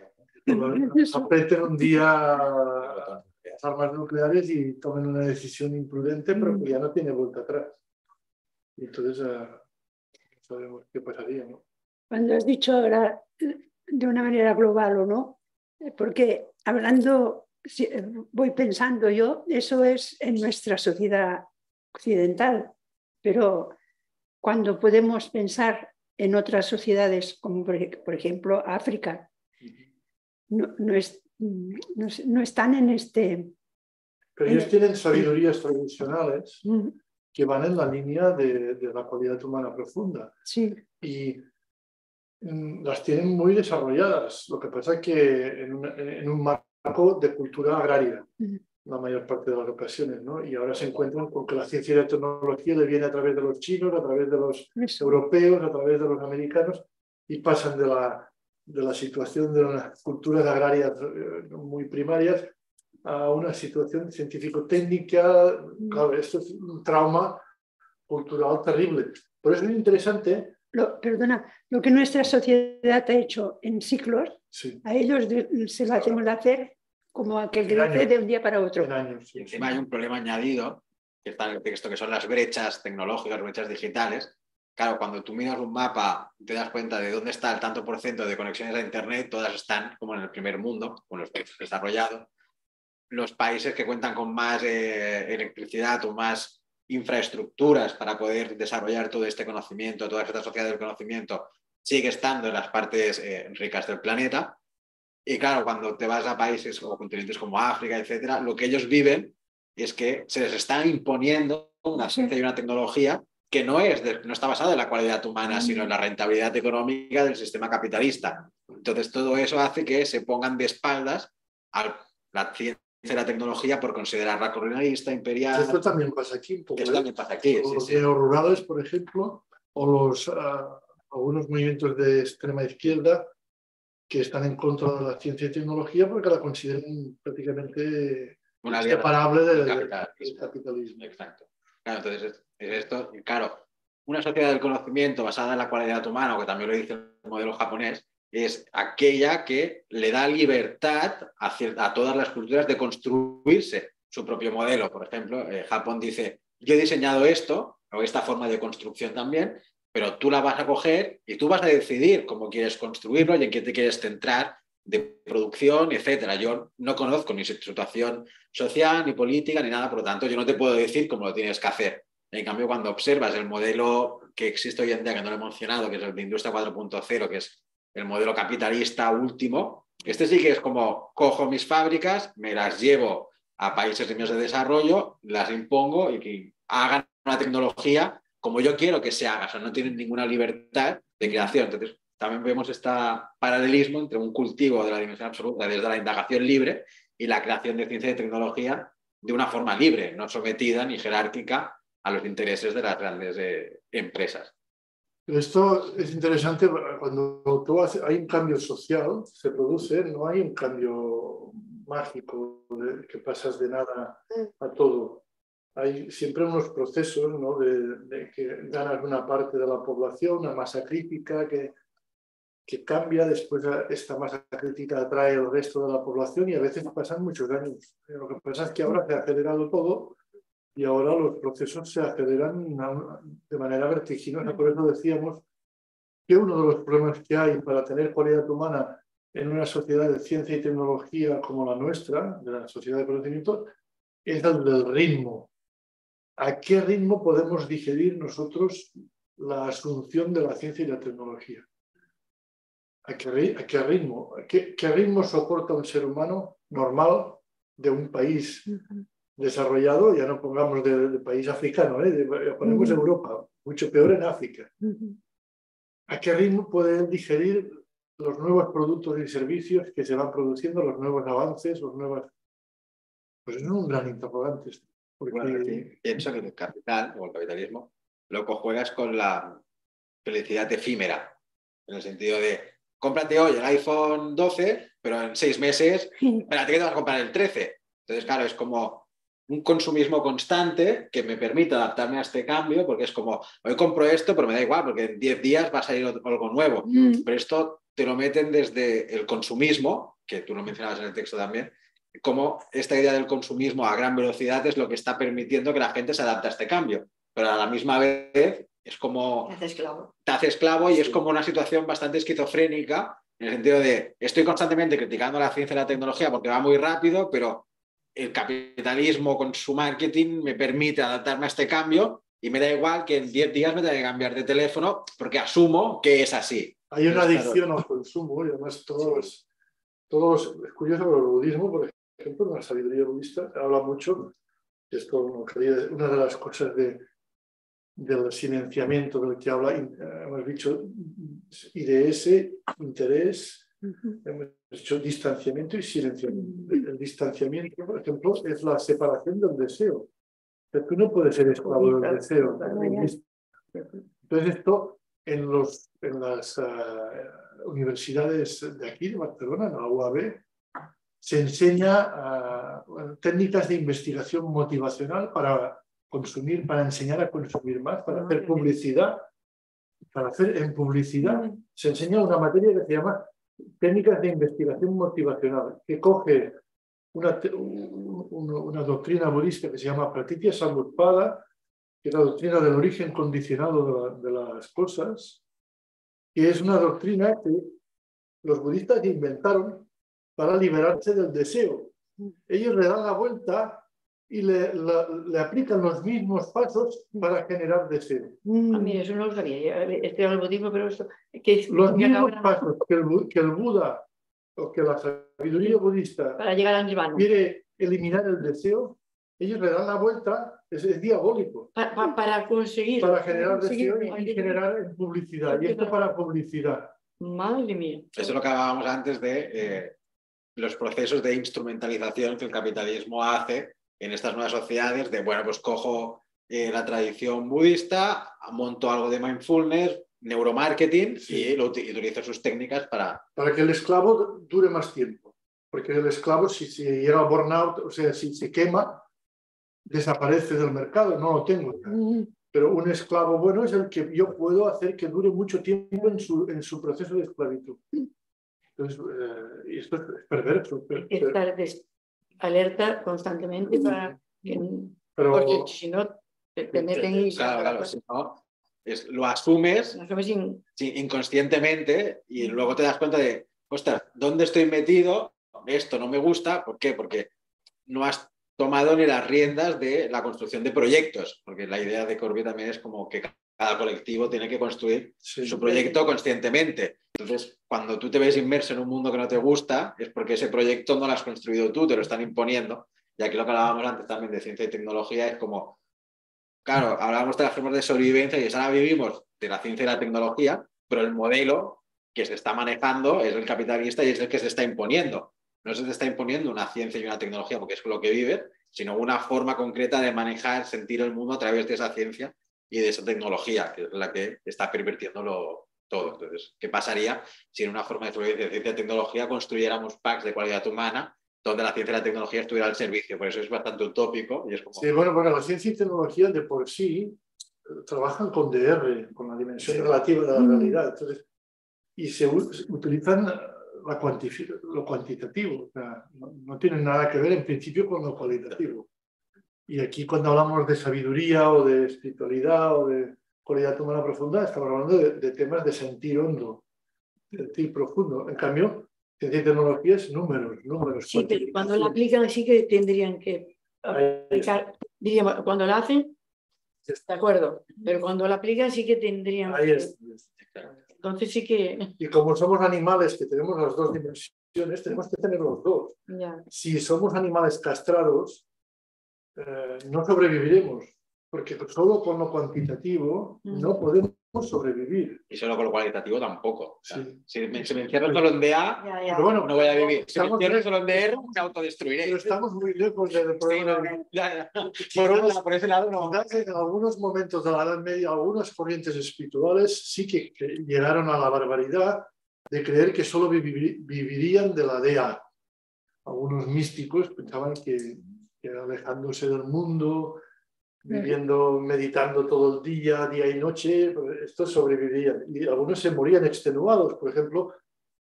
B: aprieten un día las armas nucleares y tomen una decisión imprudente, pero que ya no tiene vuelta atrás. Y entonces no sabemos qué pasaría, ¿no?
D: Cuando has dicho ahora de una manera global o no, porque hablando, voy pensando yo, eso es en nuestra sociedad occidental, pero cuando podemos pensar en otras sociedades, como por ejemplo África, no están en este...
B: Pero ellos tienen sabidurías tradicionales que van en la línea de la cualidad humana profunda.
D: Sí.
B: Y las tienen muy desarrolladas. Lo que pasa es que en un marco de cultura agraria, la mayor parte de las ocasiones, ¿no? Y ahora se encuentran con que la ciencia y la tecnología le viene a través de los chinos, a través de los europeos, a través de los americanos, y pasan de la situación de unas culturas agrarias muy primarias a una situación científico-técnica. Claro, esto es un trauma cultural terrible. Por eso es interesante.
D: Perdona, lo que nuestra sociedad ha hecho en siglos,
B: sí,
D: a ellos se lo hacemos hacer como aquel que hace de un día para otro.
B: En años, sí.
A: Encima hay un problema añadido, que está en el texto, que son las brechas tecnológicas, brechas digitales. Claro, cuando tú miras un mapa, te das cuenta de dónde está el tanto por ciento de conexiones a Internet, todas están como en el primer mundo, con los países desarrollados. Los países que cuentan con más electricidad o más infraestructuras para poder desarrollar todo este conocimiento, toda esta sociedad del conocimiento, sigue estando en las partes ricas del planeta. Y claro, cuando te vas a países o continentes como África, etcétera, lo que ellos viven es que se les está imponiendo una ciencia y una tecnología que no está basada en la cualidad humana, sino en la rentabilidad económica del sistema capitalista. Entonces, todo eso hace que se pongan de espaldas a la ciencia y la tecnología por considerarla colonialista, imperial.
B: Esto también pasa aquí un poco.
A: Esto también pasa aquí.
B: Los neorurales, por ejemplo, o algunos movimientos de extrema izquierda que están en contra de la ciencia y tecnología porque la consideran prácticamente inseparable del capitalismo.
A: Exacto. Claro, entonces es esto. Y claro, una sociedad del conocimiento basada en la cualidad humana, o que también lo dice el modelo japonés, es aquella que le da libertad a todas las culturas de construirse su propio modelo. Por ejemplo, Japón dice, yo he diseñado esto, o esta forma de construcción también, pero tú la vas a coger y tú vas a decidir cómo quieres construirlo y en qué te quieres centrar de producción, etcétera. Yo no conozco ni situación social, ni política, ni nada, por lo tanto, yo no te puedo decir cómo lo tienes que hacer. En cambio, cuando observas el modelo que existe hoy en día, que no lo he mencionado, que es el de Industria 4.0, que es el modelo capitalista último, este sí que es como cojo mis fábricas, me las llevo a países en vías de desarrollo, las impongo y que hagan una tecnología como yo quiero que se haga. O sea, no tienen ninguna libertad de creación. Entonces, también vemos este paralelismo entre un cultivo de la dimensión absoluta desde la indagación libre y la creación de ciencia y tecnología de una forma libre, no sometida ni jerárquica a los intereses de las grandes empresas.
B: Pero esto es interesante cuando hay un cambio social, se produce, no hay un cambio mágico que pasas de nada a todo. Hay siempre unos procesos, ¿no? de que ganas una parte de la población, una masa crítica que cambia, después esta masa crítica atrae al resto de la población y a veces pasan muchos años. Lo que pasa es que ahora se ha acelerado todo y ahora los procesos se aceleran de manera vertiginosa. Por eso decíamos que uno de los problemas que hay para tener cualidad humana en una sociedad de ciencia y tecnología como la nuestra, de la sociedad de conocimiento, es el del ritmo. ¿A qué ritmo podemos digerir nosotros la asunción de la ciencia y la tecnología? ¿A qué ritmo? ¿Qué ritmo soporta un ser humano normal de un país desarrollado? Ya no pongamos de país africano, ponemos Europa, mucho peor en África. ¿A qué ritmo puede él digerir los nuevos productos y servicios que se van produciendo, los nuevos avances, los nuevos... Pues es un gran interrogante. Porque...
A: Bueno, sí, pienso que el capital o el capitalismo lo cojuegas con la felicidad efímera, en el sentido de cómprate hoy el iPhone 12, pero en 6 meses, espérate que te vas a comprar el 13. Entonces, claro, es como un consumismo constante que me permite adaptarme a este cambio, porque es como, hoy compro esto, pero me da igual, porque en 10 días va a salir algo nuevo. Pero esto te lo meten desde el consumismo, que tú lo mencionabas en el texto también, como esta idea del consumismo a gran velocidad es lo que está permitiendo que la gente se adapte a este cambio. Pero a la misma vez es como... Te hace esclavo y sí. Es como una situación bastante esquizofrénica, en el sentido de estoy constantemente criticando la ciencia y la tecnología porque va muy rápido, pero el capitalismo con su marketing me permite adaptarme a este cambio y me da igual que en 10 días me tenga que cambiar de teléfono porque asumo que es así.
B: Hay una adicción al consumo y además todos, es curioso, pero el budismo, por ejemplo, en la sabiduría budista habla mucho, esto una de las cosas del silenciamiento del que habla, hemos dicho IDS, interés, hemos dicho distanciamiento y silenciamiento. El distanciamiento, por ejemplo, es la separación del deseo. Pero tú no puedes ser esclavo del deseo. Entonces esto en las universidades de aquí, de Barcelona, en la UAB, se enseña técnicas de investigación motivacional para consumir, para enseñar a consumir más, para hacer publicidad. Para hacer en publicidad se enseña una materia que se llama técnicas de investigación motivacional, que coge una doctrina budista que se llama Pratitya Samutpada, que es la doctrina del origen condicionado de las cosas, que es una doctrina que los budistas inventaron para liberarse del deseo. Ellos le dan la vuelta y le aplican los mismos pasos para generar deseo.
E: Mira, eso no lo sabía. Estoy en el budismo, pero esto... Que
B: los mismos pasos que el Buda o que la sabiduría budista
E: para llegar al nirvana
B: quiere eliminar el deseo, ellos le dan la vuelta, es diabólico.
E: Para conseguir.
B: Para generar deseo y generar en publicidad. Y esto para publicidad.
E: Madre mía.
A: Eso es lo que hablábamos antes de los procesos de instrumentalización que el capitalismo hace en estas nuevas sociedades, de, bueno, pues cojo la tradición budista, monto algo de mindfulness, neuromarketing, sí. Y utilizo sus técnicas para
B: que el esclavo dure más tiempo. Porque el esclavo, si llega a burnout, o sea, si se quema, desaparece del mercado, no lo tengo ya. Pero un esclavo bueno es el que yo puedo hacer que dure mucho tiempo en su proceso de esclavitud. Entonces, y esto es perverso.
E: alerta constantemente para que,
B: Pero
E: porque si no te meten y
A: Claro, si no, lo asumes inconscientemente y luego te das cuenta de, ostras, ¿dónde estoy metido? Esto no me gusta. ¿Por qué? Porque no has tomado ni las riendas de la construcción de proyectos, porque la idea de Corby también es como que cada colectivo tiene que construir su proyecto conscientemente. Entonces, cuando tú te ves inmerso en un mundo que no te gusta, es porque ese proyecto no lo has construido tú, te lo están imponiendo. Y aquí lo que hablábamos antes también de ciencia y tecnología es como, claro, hablábamos de las formas de sobrevivencia y ahora vivimos de la ciencia y la tecnología, pero el modelo que se está manejando es el capitalista y es el que se está imponiendo. No se te está imponiendo una ciencia y una tecnología porque es lo que vive, sino una forma concreta de manejar, sentir el mundo a través de esa ciencia y de esa tecnología, que es la que está pervirtiéndolo todo. Entonces, ¿qué pasaría si en una forma de sobrevivencia de ciencia y tecnología construyéramos packs de cualidad humana donde la ciencia y la tecnología estuviera al servicio? Por eso es bastante utópico. Y es como...
B: Sí, bueno, porque la ciencia y tecnología de por sí trabajan con DR, con la dimensión relativa de la realidad. Entonces, y se utilizan lo cuantitativo, o sea, no tienen nada que ver en principio con lo cualitativo. Y aquí cuando hablamos de sabiduría o de espiritualidad o de cualidad humana profunda, estamos hablando de temas de sentir hondo, de sentir profundo. En cambio, ciencia y tecnología es números.
E: Sí, pero cuando la aplican sí que tendrían que aplicar, diríamos, cuando la hacen, de acuerdo, pero cuando la aplican sí que tendrían que... Entonces sí que...
B: Y como somos animales que tenemos las dos dimensiones, tenemos que tener los dos.
E: Ya.
B: Si somos animales castrados, no sobreviviremos, porque solo con lo cuantitativo no podemos sobrevivir.
A: Y solo con lo cualitativo tampoco.
B: Sí.
A: Si me encierro solo en DA,
B: pero bueno,
A: no voy a vivir. Si me encierro solo en DR, me autodestruiré.
B: Pero estamos muy lejos del problema.
A: Sí, por ese lado no.
B: En algunos momentos de la Edad Media, algunas corrientes espirituales sí que llegaron a la barbaridad de creer que solo vivirían de la DA. Algunos místicos pensaban que alejándose del mundo, viviendo, meditando todo el día y noche, estos sobrevivirían. Y algunos se morían extenuados. Por ejemplo,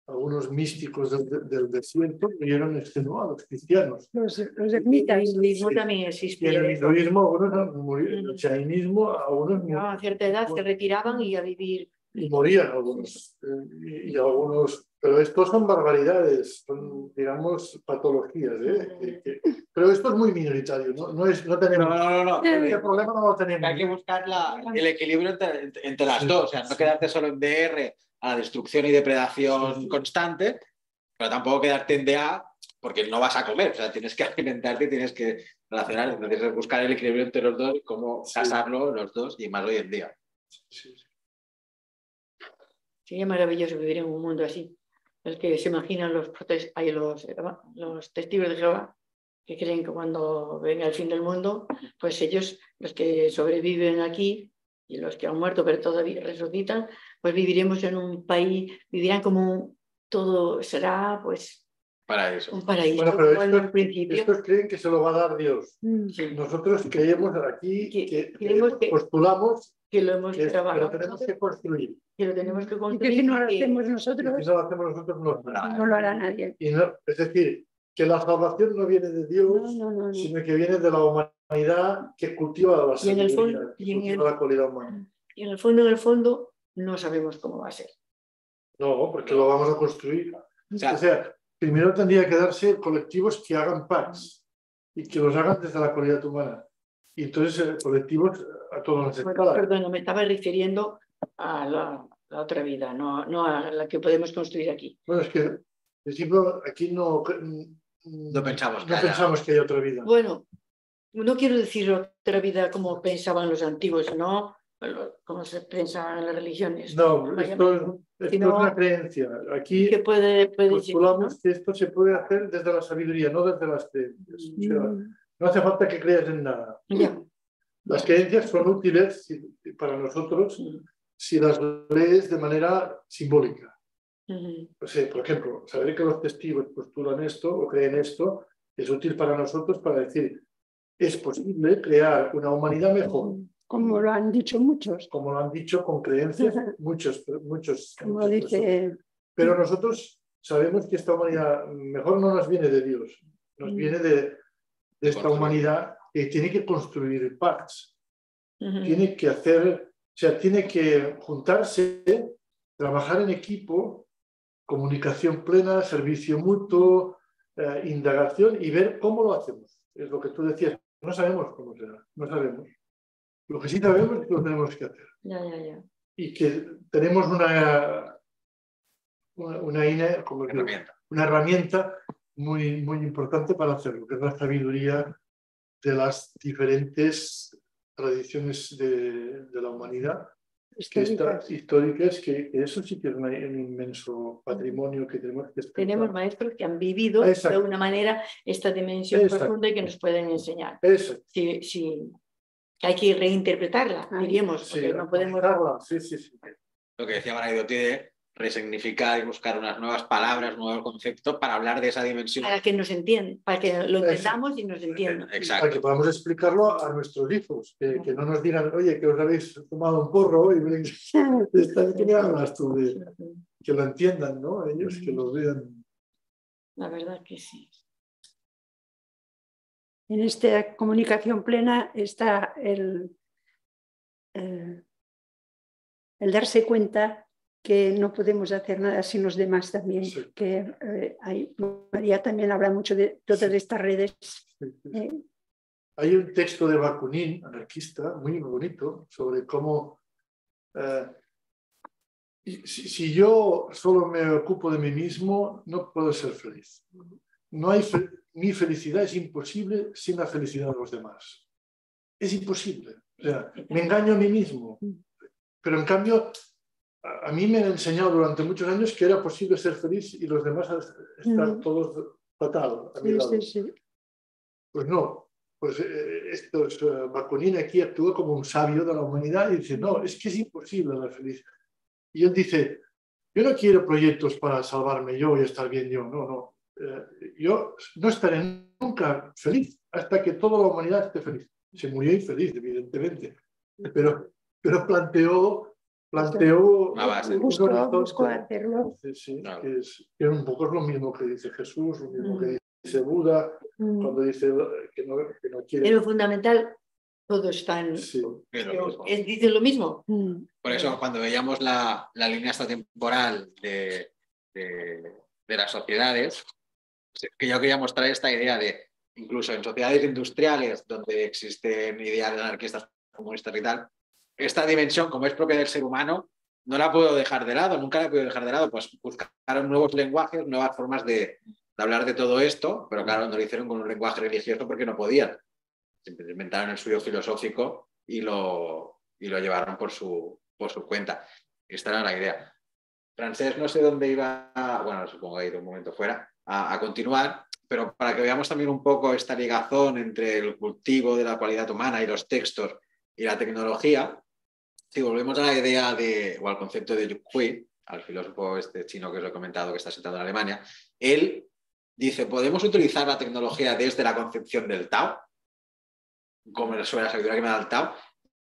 B: algunos místicos del desierto murieron extenuados, cristianos.
D: Los ermitas.
E: El hinduismo también existe.
B: Y en el hinduismo, algunos murieron. En el jainismo, algunos
E: a cierta edad se retiraban y a vivir.
B: Y morían algunos. Y algunos. Pero estos son barbaridades, son, digamos, patologías. Pero esto es muy minoritario, no tenemos.
A: No.
B: Este problema no lo tenemos.
A: Hay que buscar el equilibrio entre las dos, o sea, no quedarte solo en DR a la destrucción y depredación constante, pero tampoco quedarte en DA porque no vas a comer, o sea, tienes que alimentarte y tienes que relacionar, entonces buscar el equilibrio entre los dos y cómo casarlo los dos, y más hoy en día.
E: Sería maravilloso vivir en un mundo así. El que se imaginan los testigos de Jehová, que creen que cuando venga el fin del mundo, pues ellos, los que sobreviven aquí y los que han muerto pero todavía resucitan, pues viviremos en un país, vivirán como todo será pues
A: paraíso.
E: Un paraíso.
B: Bueno, pero
E: principio.
B: estos creen que se lo va a dar Dios.
E: Sí.
B: Nosotros creemos aquí que postulamos
E: que lo hemos
B: trabajado. Que lo tenemos que construir.
E: Que lo tenemos que construir.
D: Y que si no lo hacemos nosotros,
B: si no lo hacemos nosotros
D: no lo hará nadie.
B: Y no, es decir, que la salvación no viene de Dios, sino que viene de la humanidad que cultiva la sabiduría, la cualidad humana.
E: Y en el fondo, no sabemos cómo va a ser.
B: No, porque lo vamos a construir. O sea, primero tendría que darse colectivos que hagan packs y que los hagan desde la cualidad humana. Y entonces colectivos a todas las escalas.
E: Perdón, me estaba refiriendo a la otra vida, no a la que podemos construir aquí.
B: Bueno, es que, en principio, aquí no pensamos que hay otra vida.
E: Bueno, no quiero decir otra vida como pensaban los antiguos, no como se pensaba en las religiones.
B: No, esto es una creencia. Aquí postulamos que esto se puede hacer desde la sabiduría, no desde las creencias. O sea, no hace falta que creas en nada.
E: Ya.
B: Las creencias son útiles para nosotros si las lees de manera simbólica. Pues, por ejemplo, saber que los testigos postulan esto o creen esto es útil para nosotros para decir, es posible crear una humanidad mejor.
D: Como lo han dicho muchos.
B: Como lo han dicho con creencias muchos.
D: Como dice...
B: Pero nosotros sabemos que esta humanidad mejor no nos viene de Dios. nos viene de esta humanidad que tiene que construir paz, tiene que hacer, o sea, tiene que juntarse, trabajar en equipo, comunicación plena, servicio mutuo, indagación y ver cómo lo hacemos. Es lo que tú decías, no sabemos cómo será, no sabemos. Lo que sí sabemos es que lo tenemos que hacer. Y que tenemos una herramienta muy, muy importante para hacerlo, que es la sabiduría de las diferentes tradiciones de la humanidad históricas, que eso sí que es un inmenso patrimonio que tenemos que explicar.
E: Tenemos maestros que han vivido de alguna manera esta dimensión profunda y que nos pueden enseñar. Sí, que hay que reinterpretarla, diríamos, porque no podemos...
A: Lo que decía Margarita, resignificar y buscar unas nuevas palabras, nuevos conceptos para hablar de esa dimensión.
E: Para que nos entiendan, para que lo entendamos y nos entiendan.
A: Exacto.
B: Para que podamos explicarlo a nuestros hijos, que no nos digan, oye, que os habéis tomado un porro y ¿qué me hablas tú? Que lo entiendan, ¿no? Ellos que lo vean.
E: La verdad que sí.
D: En esta comunicación plena está el darse cuenta que no podemos hacer nada sin los demás también. Sí. María también habla mucho de todas estas redes.
B: Hay un texto de Bakunin, anarquista, muy bonito, sobre cómo si yo solo me ocupo de mí mismo, no puedo ser feliz. No hay mi felicidad es imposible sin la felicidad de los demás. Es imposible. O sea, me engaño a mí mismo. Pero en cambio, a mí me han enseñado durante muchos años que era posible ser feliz y los demás estar todos fatal a mi lado. Pues no. Pues Bakunin aquí actúa como un sabio de la humanidad y dice, no, es que es imposible la felicidad. Y él dice, yo no quiero proyectos para salvarme yo y estar bien yo. No, no. Yo no estaré nunca feliz hasta que toda la humanidad esté feliz. Se murió infeliz, evidentemente, pero planteó
A: una base.
D: Buscó hacerlo.
B: Sí, claro. Que un poco es lo mismo que dice Jesús, lo mismo que dice Buda, cuando dice que no quiere.
E: En lo fundamental, todos están.
B: Sí.
E: Dicen lo mismo.
A: Por eso, cuando veíamos la línea esta temporal de las sociedades, que yo quería mostrar esta idea de, incluso en sociedades industriales donde existen ideas anarquistas, comunistas y tal, esta dimensión, como es propia del ser humano, no la puedo dejar de lado, nunca la he podido dejar de lado, pues buscaron nuevos lenguajes, nuevas formas de hablar de todo esto, pero claro, no lo hicieron con un lenguaje religioso porque no podían. Siempre inventaron el suyo filosófico y lo llevaron por su cuenta. Esta era la idea. Francés, no sé dónde iba, bueno, supongo que ha ido un momento fuera, a continuar, pero para que veamos también un poco esta ligazón entre el cultivo de la cualidad humana y los textos y la tecnología, si volvemos a la idea o al concepto de Yu Hui, al filósofo este chino que os he comentado que está sentado en Alemania, él dice, ¿podemos utilizar la tecnología desde la concepción del Tao? Como sobre la sabiduría que me da el Tao.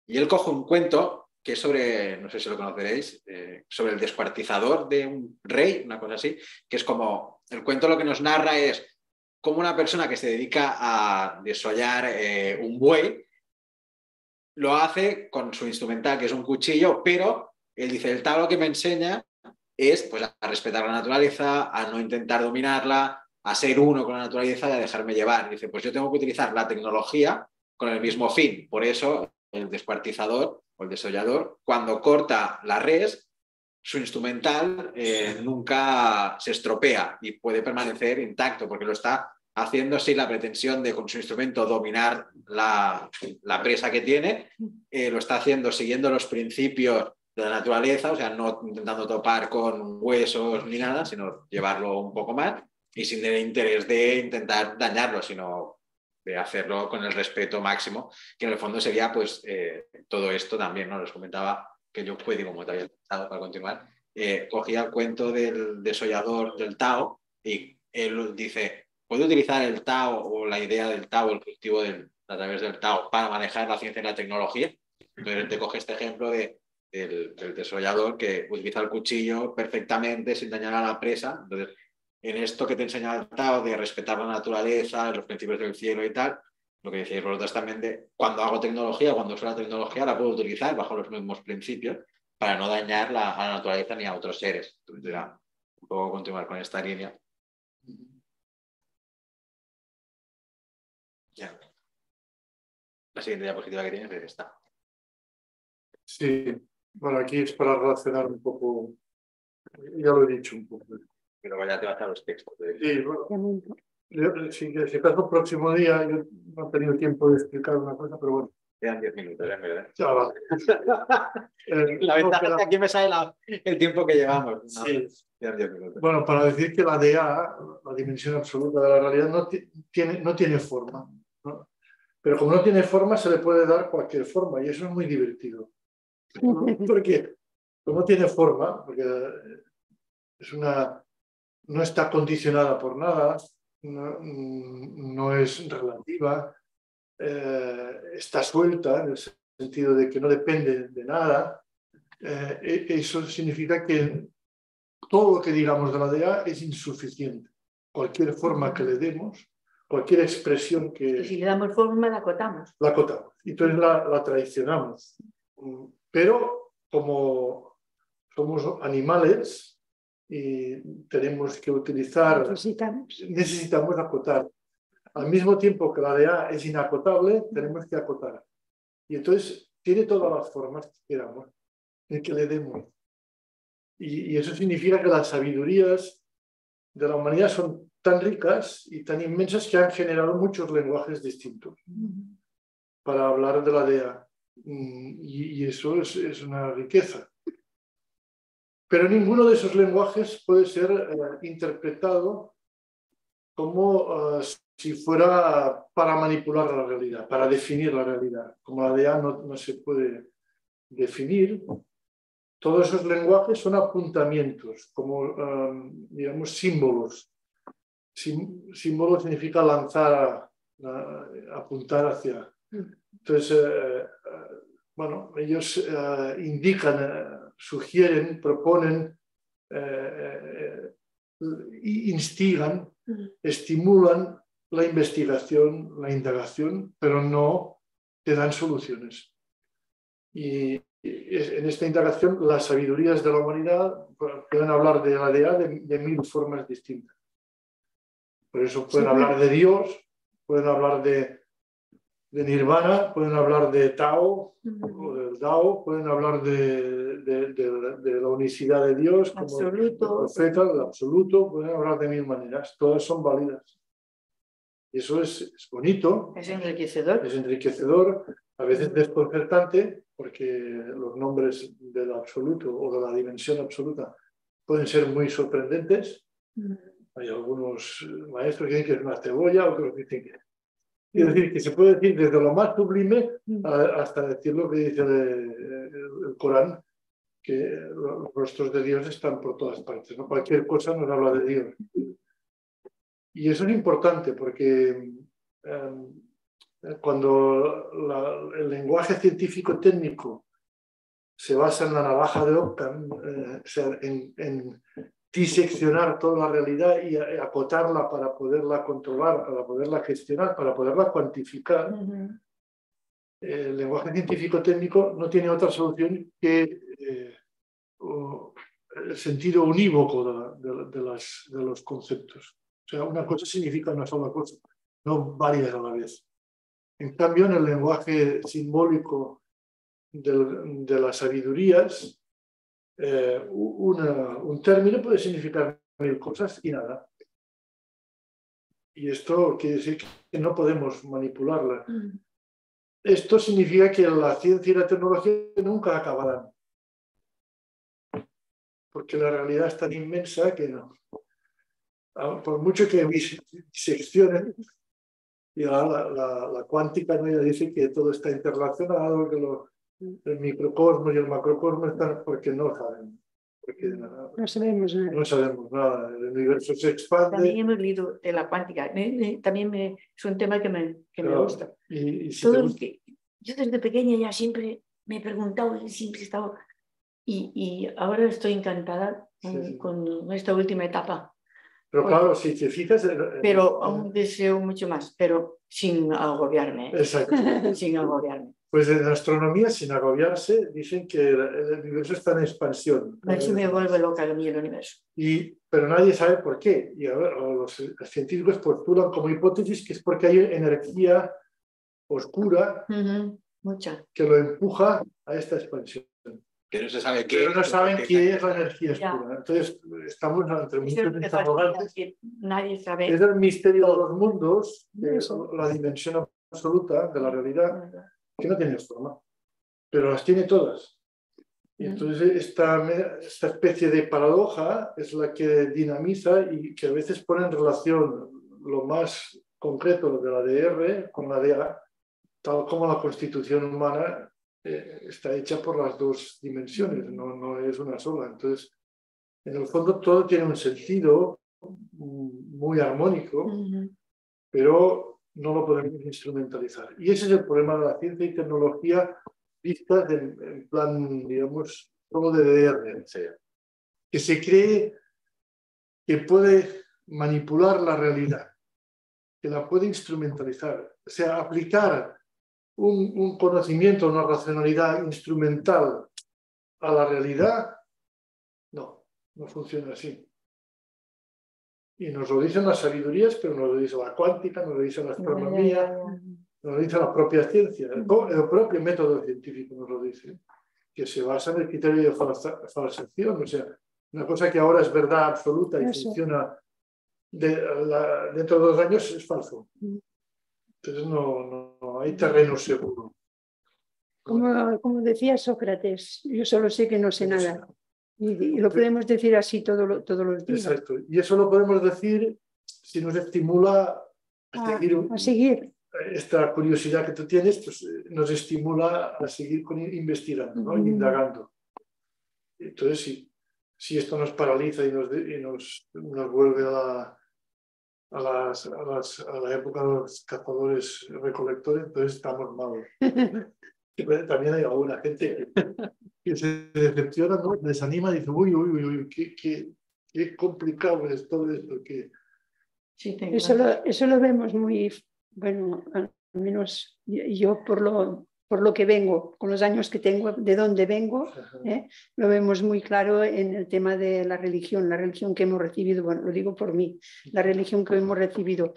A: Y él coge un cuento que es sobre, no sé si lo conoceréis, sobre el descuartizador de un rey, una cosa así, que es como, el cuento lo que nos narra es cómo una persona que se dedica a desollar un buey lo hace con su instrumental, que es un cuchillo, pero él dice, el Tao lo que me enseña es pues, a respetar la naturaleza, a no intentar dominarla, a ser uno con la naturaleza y a dejarme llevar. Dice, pues yo tengo que utilizar la tecnología con el mismo fin. Por eso el descuartizador o el desollador, cuando corta la res, su instrumental nunca se estropea y puede permanecer intacto porque lo está haciendo sin la pretensión de con su instrumento dominar la presa que tiene, lo está haciendo siguiendo los principios de la naturaleza, o sea, no intentando topar con huesos ni nada, sino llevarlo un poco más y sin el interés de intentar dañarlo, sino de hacerlo con el respeto máximo, que en el fondo sería pues todo esto también, ¿no? Les comentaba que yo puedo, como te había pensado para continuar, cogía el cuento del desollador del Tao y él dice, ¿puedo utilizar el Tao o la idea del Tao, el cultivo a través del Tao para manejar la ciencia y la tecnología? Entonces te coge este ejemplo del desollador que utiliza el cuchillo perfectamente sin dañar a la presa. Entonces en esto que te enseña el Tao de respetar la naturaleza, los principios del cielo y tal, lo que decíais vosotros también de cuando hago tecnología, cuando uso la tecnología, la puedo utilizar bajo los mismos principios para no dañar a la naturaleza ni a otros seres. Entonces, ya, un poco continuar con esta línea. Ya. La siguiente diapositiva que tienes es esta.
B: Sí, bueno, aquí es para relacionar un poco, ya lo he dicho un poco.
A: Pero ya te vas a los textos.
B: Sí, bueno, si acaso el próximo día, yo no he tenido tiempo de explicar una cosa, pero bueno.
A: Quedan 10 minutos, en verdad.
B: Ya va.
A: La ventaja es que aquí me sale el tiempo que llevamos. ¿No?
B: Sí.
A: Quedan 10 minutos.
B: Bueno, para decir que la DA, la dimensión absoluta de la realidad, no tiene forma, ¿no? Pero como no tiene forma, se le puede dar cualquier forma y eso es muy divertido. Porque como tiene forma, porque no está condicionada por nada, no es relativa, está suelta en el sentido de que no depende de nada. Eso significa que todo lo que digamos de la DA es insuficiente. Cualquier forma que le demos, cualquier expresión que...
E: Si le damos forma, la acotamos.
B: La acotamos. Y entonces la traicionamos. Pero como somos animales y tenemos que utilizar... Necesitamos acotar. Al mismo tiempo que la DA es inacotable, tenemos que acotar. Y entonces tiene todas las formas que queramos, en que le demos. Y eso significa que las sabidurías de la humanidad son tan ricas y tan inmensas que han generado muchos lenguajes distintos para hablar de la DEA. Y eso es una riqueza. Pero ninguno de esos lenguajes puede ser interpretado como si fuera para manipular la realidad, para definir la realidad. Como la DEA no se puede definir, todos esos lenguajes son apuntamientos, como, digamos, símbolos. Símbolo significa lanzar, apuntar hacia. Entonces, bueno, ellos indican, sugieren, proponen, instigan, estimulan la investigación, la indagación, pero no te dan soluciones. Y en esta indagación, las sabidurías de la humanidad pueden hablar de la DEA de mil formas distintas. Por eso pueden hablar de Dios, pueden hablar de Nirvana, pueden hablar de Tao o del Dao, pueden hablar de la unicidad de Dios, como el profeta, del absoluto, pueden hablar de mil maneras, todas son válidas. Y eso es bonito.
E: Es enriquecedor.
B: Es enriquecedor, a veces desconcertante, porque los nombres del absoluto o de la dimensión absoluta pueden ser muy sorprendentes. Hay algunos maestros que dicen que es una cebolla, otros dicen que... Es decir, que se puede decir desde lo más sublime hasta decir lo que dice el Corán, que los rostros de Dios están por todas partes, ¿no? Cualquier cosa nos habla de Dios. Y eso es importante porque cuando el lenguaje científico-técnico se basa en la navaja de Occam, o sea, en diseccionar toda la realidad y acotarla para poderla controlar, para poderla gestionar, para poderla cuantificar, el lenguaje científico-técnico no tiene otra solución que el sentido unívoco de los conceptos. O sea, una cosa significa una sola cosa, no varias a la vez. En cambio, en el lenguaje simbólico de las sabidurías, un término puede significar mil cosas y nada. Y esto quiere decir que no podemos manipularla. Esto significa que la ciencia y la tecnología nunca acabarán. Porque la realidad es tan inmensa que no. Por mucho que diseccionen, y la cuántica no dice que todo está interrelacionado, que el microcosmos y el macrocosmos están, porque no saben. Porque
D: no sabemos nada.
B: No sabemos nada. El universo se expande.
E: También hemos leído de la cuántica. También es un tema que me gusta. Yo desde pequeña ya siempre me he preguntado, siempre he estado... Y ahora estoy encantada con esta última etapa
B: Pero claro, si te fijas...
E: Pero un deseo mucho más, pero sin agobiarme.
B: Exacto.
E: Sin agobiarme.
B: Pues en astronomía, sin agobiarse, dicen que el universo está en expansión.
E: A ver si me vuelve loca a mí el universo.
B: Pero nadie sabe por qué. Y a ver, los científicos postulan como hipótesis que es porque hay energía oscura
E: Mucha.
B: que lo empuja a esta expansión.
A: Que no se sabe qué.
B: Pero no saben qué es la energía oscura. Entonces, estamos entre muchos interrogantes.
E: Nadie sabe.
B: Es el misterio de los mundos, la dimensión absoluta de la realidad, que no tiene forma, pero las tiene todas. Y entonces esta especie de paradoja es la que dinamiza y que a veces pone en relación lo más concreto de la de R con la de A, tal como la constitución humana está hecha por las dos dimensiones, no es una sola. Entonces, en el fondo todo tiene un sentido muy armónico, pero no lo podemos instrumentalizar. Y ese es el problema de la ciencia y tecnología vistas en plan, digamos, solo de DR, que se cree que puede manipular la realidad, que la puede instrumentalizar, o sea, aplicar un conocimiento, una racionalidad instrumental a la realidad, no funciona así. Y nos lo dicen las sabidurías, pero nos lo dice la cuántica, nos lo dice la astronomía, nos lo dice la propia ciencia, el propio método científico nos lo dice, que se basa en el criterio de falsación, o sea, una cosa que ahora es verdad absoluta y funciona dentro de 2 años es falso. Entonces no hay terreno seguro.
D: Como decía Sócrates, yo solo sé que no sé nada. Y lo podemos decir así todos los días.
B: Exacto. Y eso lo podemos decir si nos estimula
D: a seguir.
B: Esta curiosidad que tú tienes, pues nos estimula a seguir investigando, ¿no? Indagando. Entonces, si esto nos paraliza y nos vuelve a la época de los cazadores recolectores, entonces estamos malos. También hay alguna gente que se decepciona, ¿no? Desanima y dice, uy, qué complicado es todo esto.
E: Sí,
D: eso lo vemos muy, bueno, al menos yo por lo que vengo, con los años que tengo, de dónde vengo, lo vemos muy claro en el tema de la religión que hemos recibido, bueno, lo digo por mí, la religión que hemos recibido.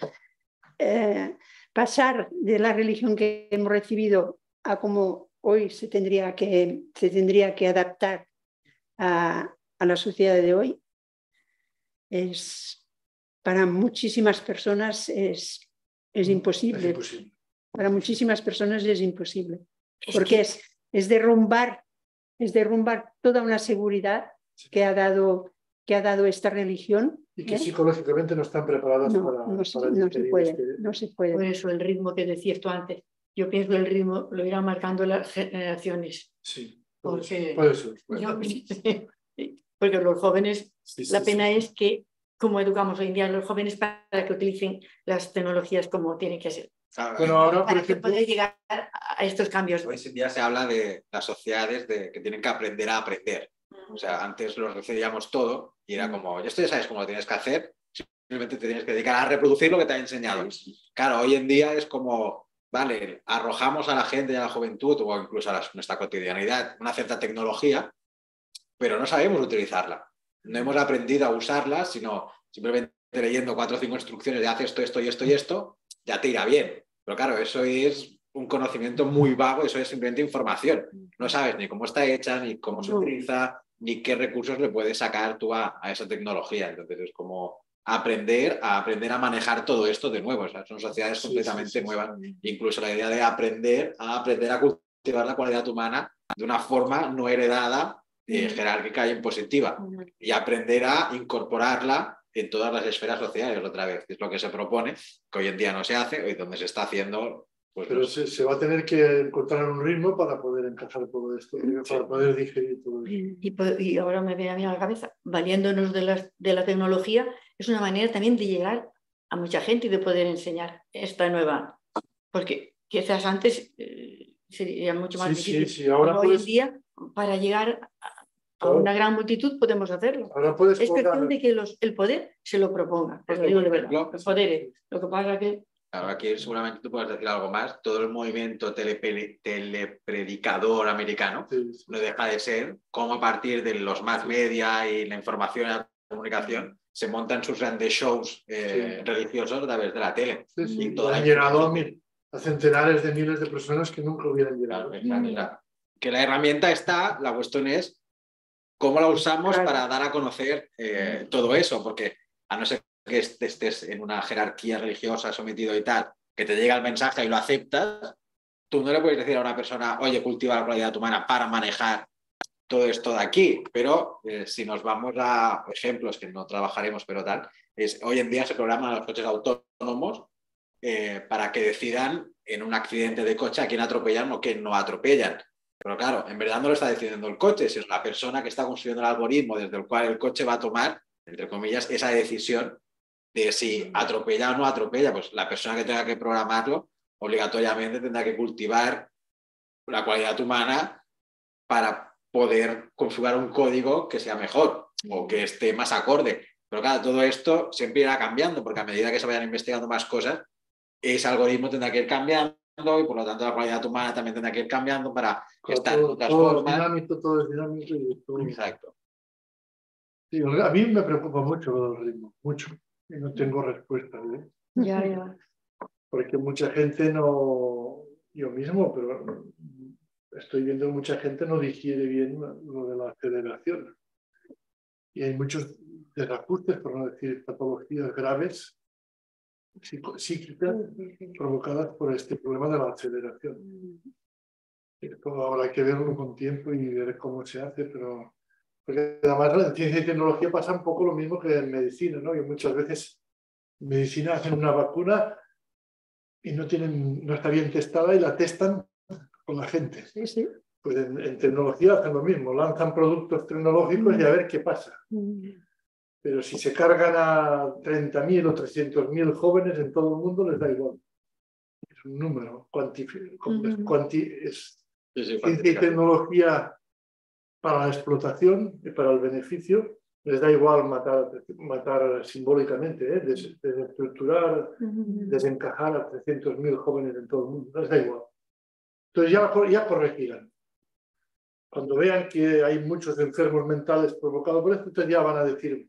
D: Pasar de la religión que hemos recibido a como hoy se tendría que adaptar a la sociedad de hoy, para muchísimas personas es imposible. Para muchísimas personas es imposible, porque es derrumbar toda una seguridad que ha dado esta religión.
B: Y que psicológicamente no están preparadas para
D: no se puede.
E: Por eso el ritmo que decías tú antes, yo pienso que el ritmo lo irán marcando las generaciones.
B: Sí,
E: porque los jóvenes, la pena es que, como educamos hoy en día a los jóvenes para que utilicen las tecnologías como tienen que ser.
B: Bueno, ahora,
E: para que pueda llegar a estos cambios.
A: Hoy en día se habla de las sociedades que tienen que aprender a aprender. O sea, antes lo recibíamos todo y era como, esto ya sabes cómo lo tienes que hacer, simplemente te tienes que dedicar a reproducir lo que te ha enseñado. Claro, hoy en día es como, vale, arrojamos a la gente y a la juventud o incluso a nuestra cotidianidad una cierta tecnología, pero no sabemos utilizarla. No hemos aprendido a usarla, sino simplemente leyendo 4 o 5 instrucciones de haz esto, esto y esto y esto, ya te irá bien. Pero claro, eso es un conocimiento muy vago, eso es simplemente información. No sabes ni cómo está hecha, ni cómo se utiliza, ni qué recursos le puedes sacar tú a esa tecnología. Entonces es como aprender a manejar todo esto de nuevo. O sea, son sociedades completamente nuevas. Incluso la idea de aprender a cultivar la cualidad humana de una forma no heredada, jerárquica e impositiva. Y aprender a incorporarla en todas las esferas sociales otra vez. Es lo que se propone, que hoy en día no se hace, y donde se está haciendo... Pues
B: pero se va a tener que encontrar un ritmo para poder encajar todo esto, para poder digerir todo esto.
E: Y ahora me viene a mí a la cabeza, valiéndonos de la tecnología, es una manera también de llegar a mucha gente y de poder enseñar esta nueva, porque quizás antes sería mucho más difícil.
B: Ahora
E: hoy en día, para llegar a una gran multitud podemos hacerlo.
B: Ahora puedes
E: Es cuestión
B: colgar.
E: de que el poder se lo proponga. Os lo digo de verdad. El poder, lo que pasa que...
A: Claro, aquí seguramente tú puedes decir algo más. Todo el movimiento telepredicador americano
B: Sí.
A: no deja de ser cómo a partir de los mass media y la información y la comunicación se montan sus grandes shows religiosos a través de la tele.
B: Sí, sí.
A: Y toda
B: Han
A: la
B: llegado
A: información
B: a centenares de miles de personas que nunca hubieran llegado.
A: Claro. Que la herramienta está, la cuestión es cómo la usamos
C: Claro.
A: para dar a conocer todo eso, porque a no ser que estés en una jerarquía religiosa sometido y tal, que te llega el mensaje y lo aceptas, tú no le puedes decir a una persona, oye, cultiva la cualidad humana para manejar todo esto de aquí, pero si nos vamos a ejemplos que no trabajaremos, pero tal, es hoy en día se programan los coches autónomos para que decidan en un accidente de coche a quién atropellan o quién no atropellan. Pero claro, en verdad no lo está decidiendo el coche, sino la persona que está construyendo el algoritmo desde el cual el coche va a tomar, entre comillas, esa decisión de si atropella o no atropella. Pues la persona que tenga que programarlo obligatoriamente tendrá que cultivar la cualidad humana para poder configurar un código que sea mejor o que esté más acorde. Pero claro, todo esto siempre irá cambiando, porque a medida que se vayan investigando más cosas, ese algoritmo tendrá que ir cambiando y por lo tanto la cualidad humana también tendrá que ir cambiando para estar en otras
B: Todo es
A: formas.
B: dinámico, todo es dinámico. Y todo...
A: Exacto.
B: Sí, a mí me preocupa mucho el ritmo, mucho. Y no tengo respuesta, ¿eh?
E: Ya.
B: Porque mucha gente no, yo mismo, pero estoy viendo que mucha gente no digiere bien lo de la aceleración. Y hay muchos desajustes, por no decir patologías graves, psíquicas, provocadas por este problema de la aceleración. Esto habrá que verlo con tiempo y ver cómo se hace, pero porque además en ciencia y tecnología pasa un poco lo mismo que en medicina, ¿no? Y muchas veces en medicina hacen una vacuna y no está bien testada y la testan con la gente.
D: Sí, sí.
B: Pues en tecnología hacen lo mismo, lanzan productos tecnológicos y a ver qué pasa. Pero si se cargan a 30.000 o 300.000 jóvenes en todo el mundo, les da igual. Es un número, es ciencia y tecnología para la explotación y para el beneficio. Les da igual matar simbólicamente, desestructurar, desencajar a 300.000 jóvenes en todo el mundo. Les da igual. Entonces ya corregirán. Cuando vean que hay muchos enfermos mentales provocados por esto, entonces ya van a decir,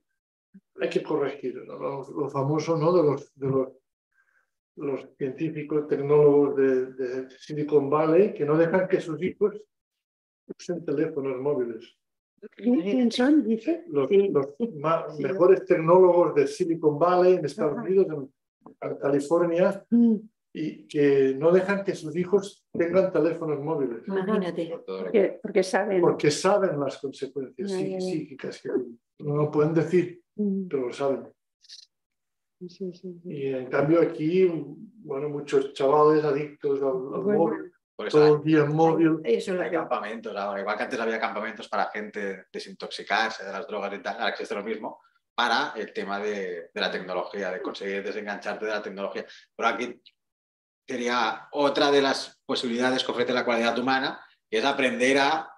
B: hay que corregir. Lo famoso, ¿no?, de los científicos, tecnólogos de Silicon Valley, que no dejan que sus hijos usen teléfonos móviles.
D: ¿Quién son? Dice.
B: Los
D: Sí.
B: mejores tecnólogos de Silicon Valley, en Estados Unidos, en California, y que no dejan que sus hijos tengan teléfonos móviles.
E: Imagínate.
D: Porque saben.
B: Porque saben las consecuencias psíquicas que no lo pueden decir, pero lo saben. Y en cambio aquí, bueno, muchos chavales adictos al móvil,
A: Por eso
B: todo el día en móvil.
E: Eso es
A: hay campamentos ahora, igual que antes había campamentos para gente desintoxicarse de las drogas y tal, ahora existe lo mismo para el tema de la tecnología, de conseguir desengancharte de la tecnología. Pero aquí sería otra de las posibilidades que ofrece la cualidad humana, que es aprender a,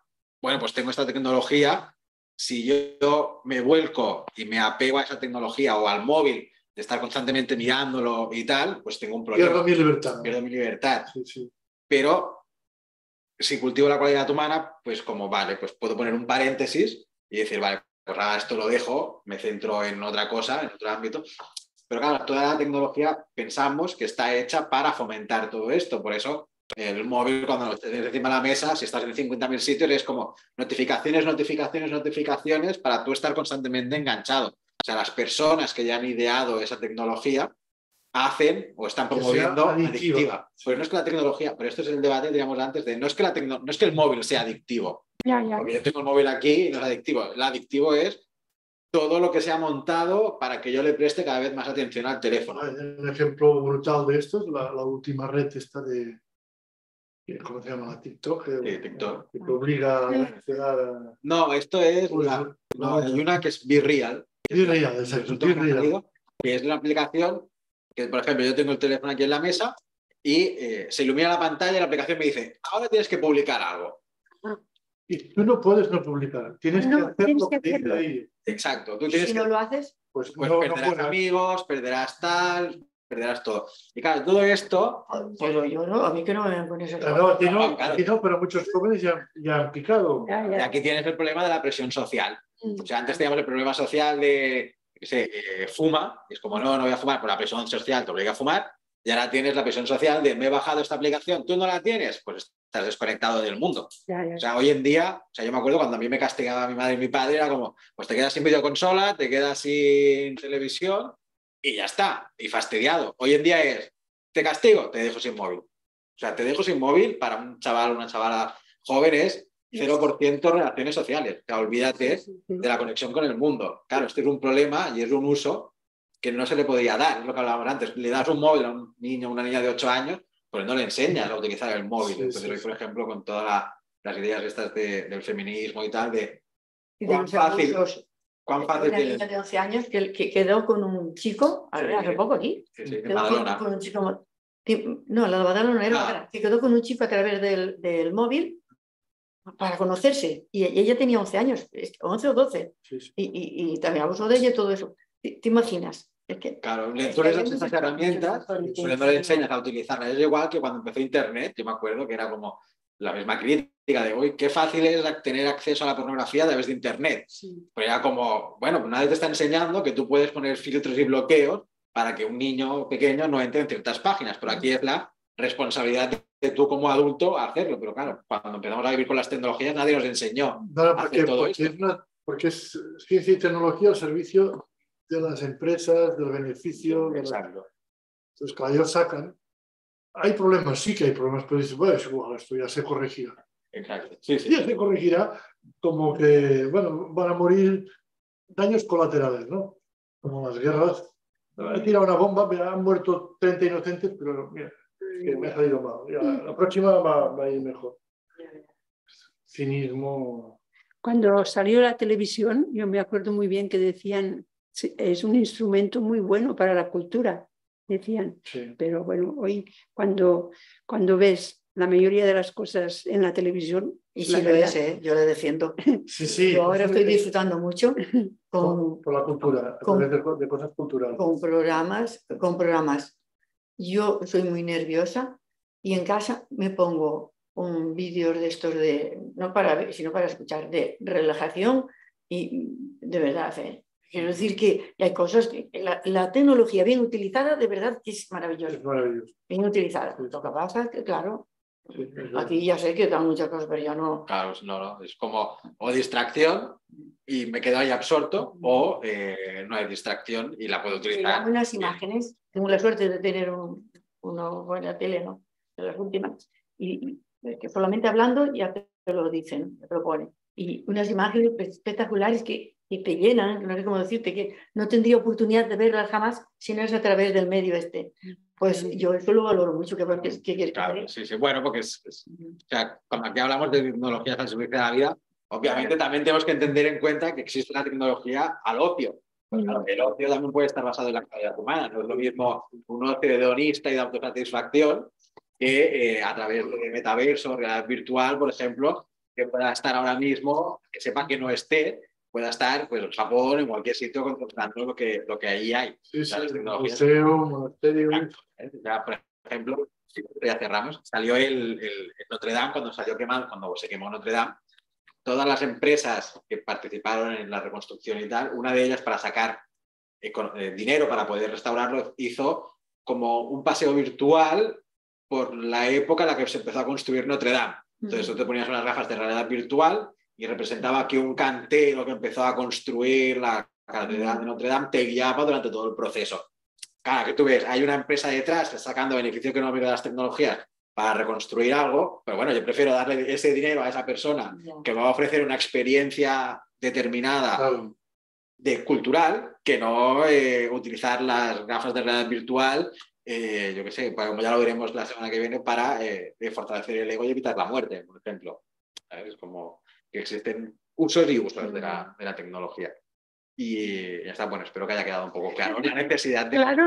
A: bueno, pues tengo esta tecnología, si yo me vuelco y me apego a esa tecnología o al móvil, de estar constantemente mirándolo y tal, pues tengo un problema.
B: Pierdo mi libertad.
A: Pierdo mi libertad.
B: Sí.
A: Pero si cultivo la cualidad humana, pues como, vale, pues puedo poner un paréntesis y decir, vale, pues ahora esto lo dejo, me centro en otra cosa, en otro ámbito. Pero claro, toda la tecnología pensamos que está hecha para fomentar todo esto. Por eso el móvil, cuando lo tienes encima de la mesa, si estás en 50.000 sitios, es como notificaciones para tú estar constantemente enganchado. O sea, las personas que ya han ideado esa tecnología hacen o están promoviendo adictiva. Pues no es que la tecnología, pero esto es el debate que teníamos antes de no es que el móvil sea adictivo.
D: Ya.
A: Porque yo tengo el móvil aquí y no es adictivo. El adictivo es todo lo que se ha montado para que yo le preste cada vez más atención al teléfono.
B: Un ejemplo brutal de esto es la última red esta de, ¿cómo se llama? TikTok.
A: Sí, TikTok.
B: Que te obliga a reaccionar a...
A: No, esto es hay una que es Be Real.
B: Exacto.
A: Que es una aplicación que, por ejemplo, yo tengo el teléfono aquí en la mesa y se ilumina la pantalla y la aplicación me dice, ahora tienes que publicar algo.
B: Y tú no puedes no publicar, tienes que hacer
D: tienes
B: lo
D: que
B: que dice
D: hacerlo.
B: ahí.
A: Exacto. Tú
E: Y
A: tienes
E: si
A: que,
E: no lo haces,
B: Pues,
A: pues
B: no
A: perderás
B: puedes.
A: amigos, perderás tal, perderás todo. Y claro, todo esto...
E: pero yo no, a mí que no me ven con esas
B: No,
E: cosas.
B: a ti no, pero muchos jóvenes ya han picado.
A: Y aquí tienes el problema de la presión social. O sea, antes teníamos el problema social de, qué sé, fuma, y es como, no voy a fumar, por la presión social te obliga a fumar, y ahora tienes la presión social de, me he bajado esta aplicación, tú no la tienes, pues estás desconectado del mundo. O sea, hoy en día, o sea, yo me acuerdo cuando a mí me castigaba mi madre y mi padre, era como, pues te quedas sin videoconsola, te quedas sin televisión, y ya está, y fastidiado. Hoy en día es, te castigo, te dejo sin móvil. O sea, te dejo sin móvil para un chaval, una chavala joven es 0% relaciones sociales. O sea, olvídate de la conexión con el mundo. Claro, este es un problema y es un uso que no se le podría dar, es lo que hablábamos antes. Le das un móvil a un niño o una niña de 8 años, pues no le enseñas a utilizar el móvil. Entonces, hoy, por ejemplo, con todas las ideas estas del feminismo y tal, de cuán fácil...
E: Una niña de 11 años que quedó con un chico, hace poco aquí,
A: en
E: quedó
A: Badalona.
E: con un chico, no, la de Badalona era, que quedó con un chico a través del móvil para conocerse, y ella tenía 11 años, 11 o 12, y también abusó de ella y todo eso. ¿Te imaginas? Es que,
A: claro, tú le das esas herramientas, pero no le enseñas a utilizarlas. Es igual que cuando empezó Internet, yo me acuerdo que era como la misma crítica de hoy, qué fácil es tener acceso a la pornografía a través de Internet. Pues era como, bueno, pues nadie te está enseñando que tú puedes poner filtros y bloqueos para que un niño pequeño no entre en ciertas páginas, pero aquí es la responsabilidad de tú como adulto hacerlo. Pero claro, cuando empezamos a vivir con las tecnologías nadie nos enseñó a hacer todo esto.
B: Porque es ciencia y tecnología al servicio de las empresas, del beneficio.
A: Exacto.
B: Entonces, cada ellos sacan. Hay problemas, sí que hay problemas, pero dices, bueno, esto ya se corregirá.
A: Exacto. Sí.
B: Ya se corregirá, como que, bueno, van a morir daños colaterales, ¿no? Como las guerras. He tirado una bomba, han muerto 30 inocentes, pero mira, que me ha salido mal. Ya, la próxima va a ir mejor. Cinismo.
D: Cuando salió la televisión, yo me acuerdo muy bien que decían, es un instrumento muy bueno para la cultura, decían.
B: Sí.
D: Pero bueno, hoy cuando ves la mayoría de las cosas en la televisión...
E: Y sí lo es, yo le defiendo.
B: Sí.
E: Yo ahora estoy disfrutando mucho con
B: la cultura, de cosas culturales.
E: Con programas. Yo soy muy nerviosa y en casa me pongo un vídeo de estos no para ver, sino para escuchar, de relajación y de verdad, quiero decir que hay cosas que la tecnología bien utilizada de verdad que es maravillosa.
B: Es maravilloso.
E: Bien utilizada.
B: Sí.
E: Lo que pasa es que, claro, aquí ya sé que dan muchas cosas, pero ya no.
A: Claro, no, es como o distracción y me quedo ahí absorto, o no hay distracción y la puedo utilizar.
E: Hay unas imágenes, tengo la suerte de tener una buena tele, ¿no? De las últimas, y que solamente hablando ya te lo dicen, te lo ponen. Y unas imágenes espectaculares que te llenan, no sé cómo decirte, que no tendría oportunidad de verlas jamás si no es a través del medio este. Pues yo eso lo valoro mucho.
A: Claro, sí. Bueno, porque o sea, cuando aquí hablamos de tecnologías al servicio de la vida, obviamente también tenemos que entender en cuenta que existe una tecnología al ocio. Pues claro, el ocio también puede estar basado en la calidad humana. No es lo mismo un ocio hedonista y de autosatisfacción que a través de metaverso, realidad virtual, por ejemplo, que pueda estar ahora mismo, que sepa que no esté, pueda estar pues, en Japón, en cualquier sitio, controlando lo que ahí hay.
B: Sí,
A: las tecnologías.
B: Museo, monasterio.
A: Ya, por ejemplo, ya cerramos, salió el Notre Dame, cuando se quemó Notre Dame, todas las empresas que participaron en la reconstrucción y tal, una de ellas para sacar dinero para poder restaurarlo, hizo como un paseo virtual por la época en la que se empezó a construir Notre Dame. Entonces tú te ponías unas gafas de realidad virtual y representaba que un cantero que empezó a construir la catedral de Notre Dame te guiaba durante todo el proceso. Claro, que tú ves, hay una empresa detrás que está sacando beneficio económico de las tecnologías para reconstruir algo, pero bueno, yo prefiero darle ese dinero a esa persona que me va a ofrecer una experiencia determinada cultural, que no utilizar las gafas de realidad virtual, yo qué sé, como ya lo veremos la semana que viene, para fortalecer el ego y evitar la muerte, por ejemplo. Es como que existen usos y usos de la tecnología. Y ya está, bueno, espero que haya quedado un poco claro la necesidad de...
D: Claro.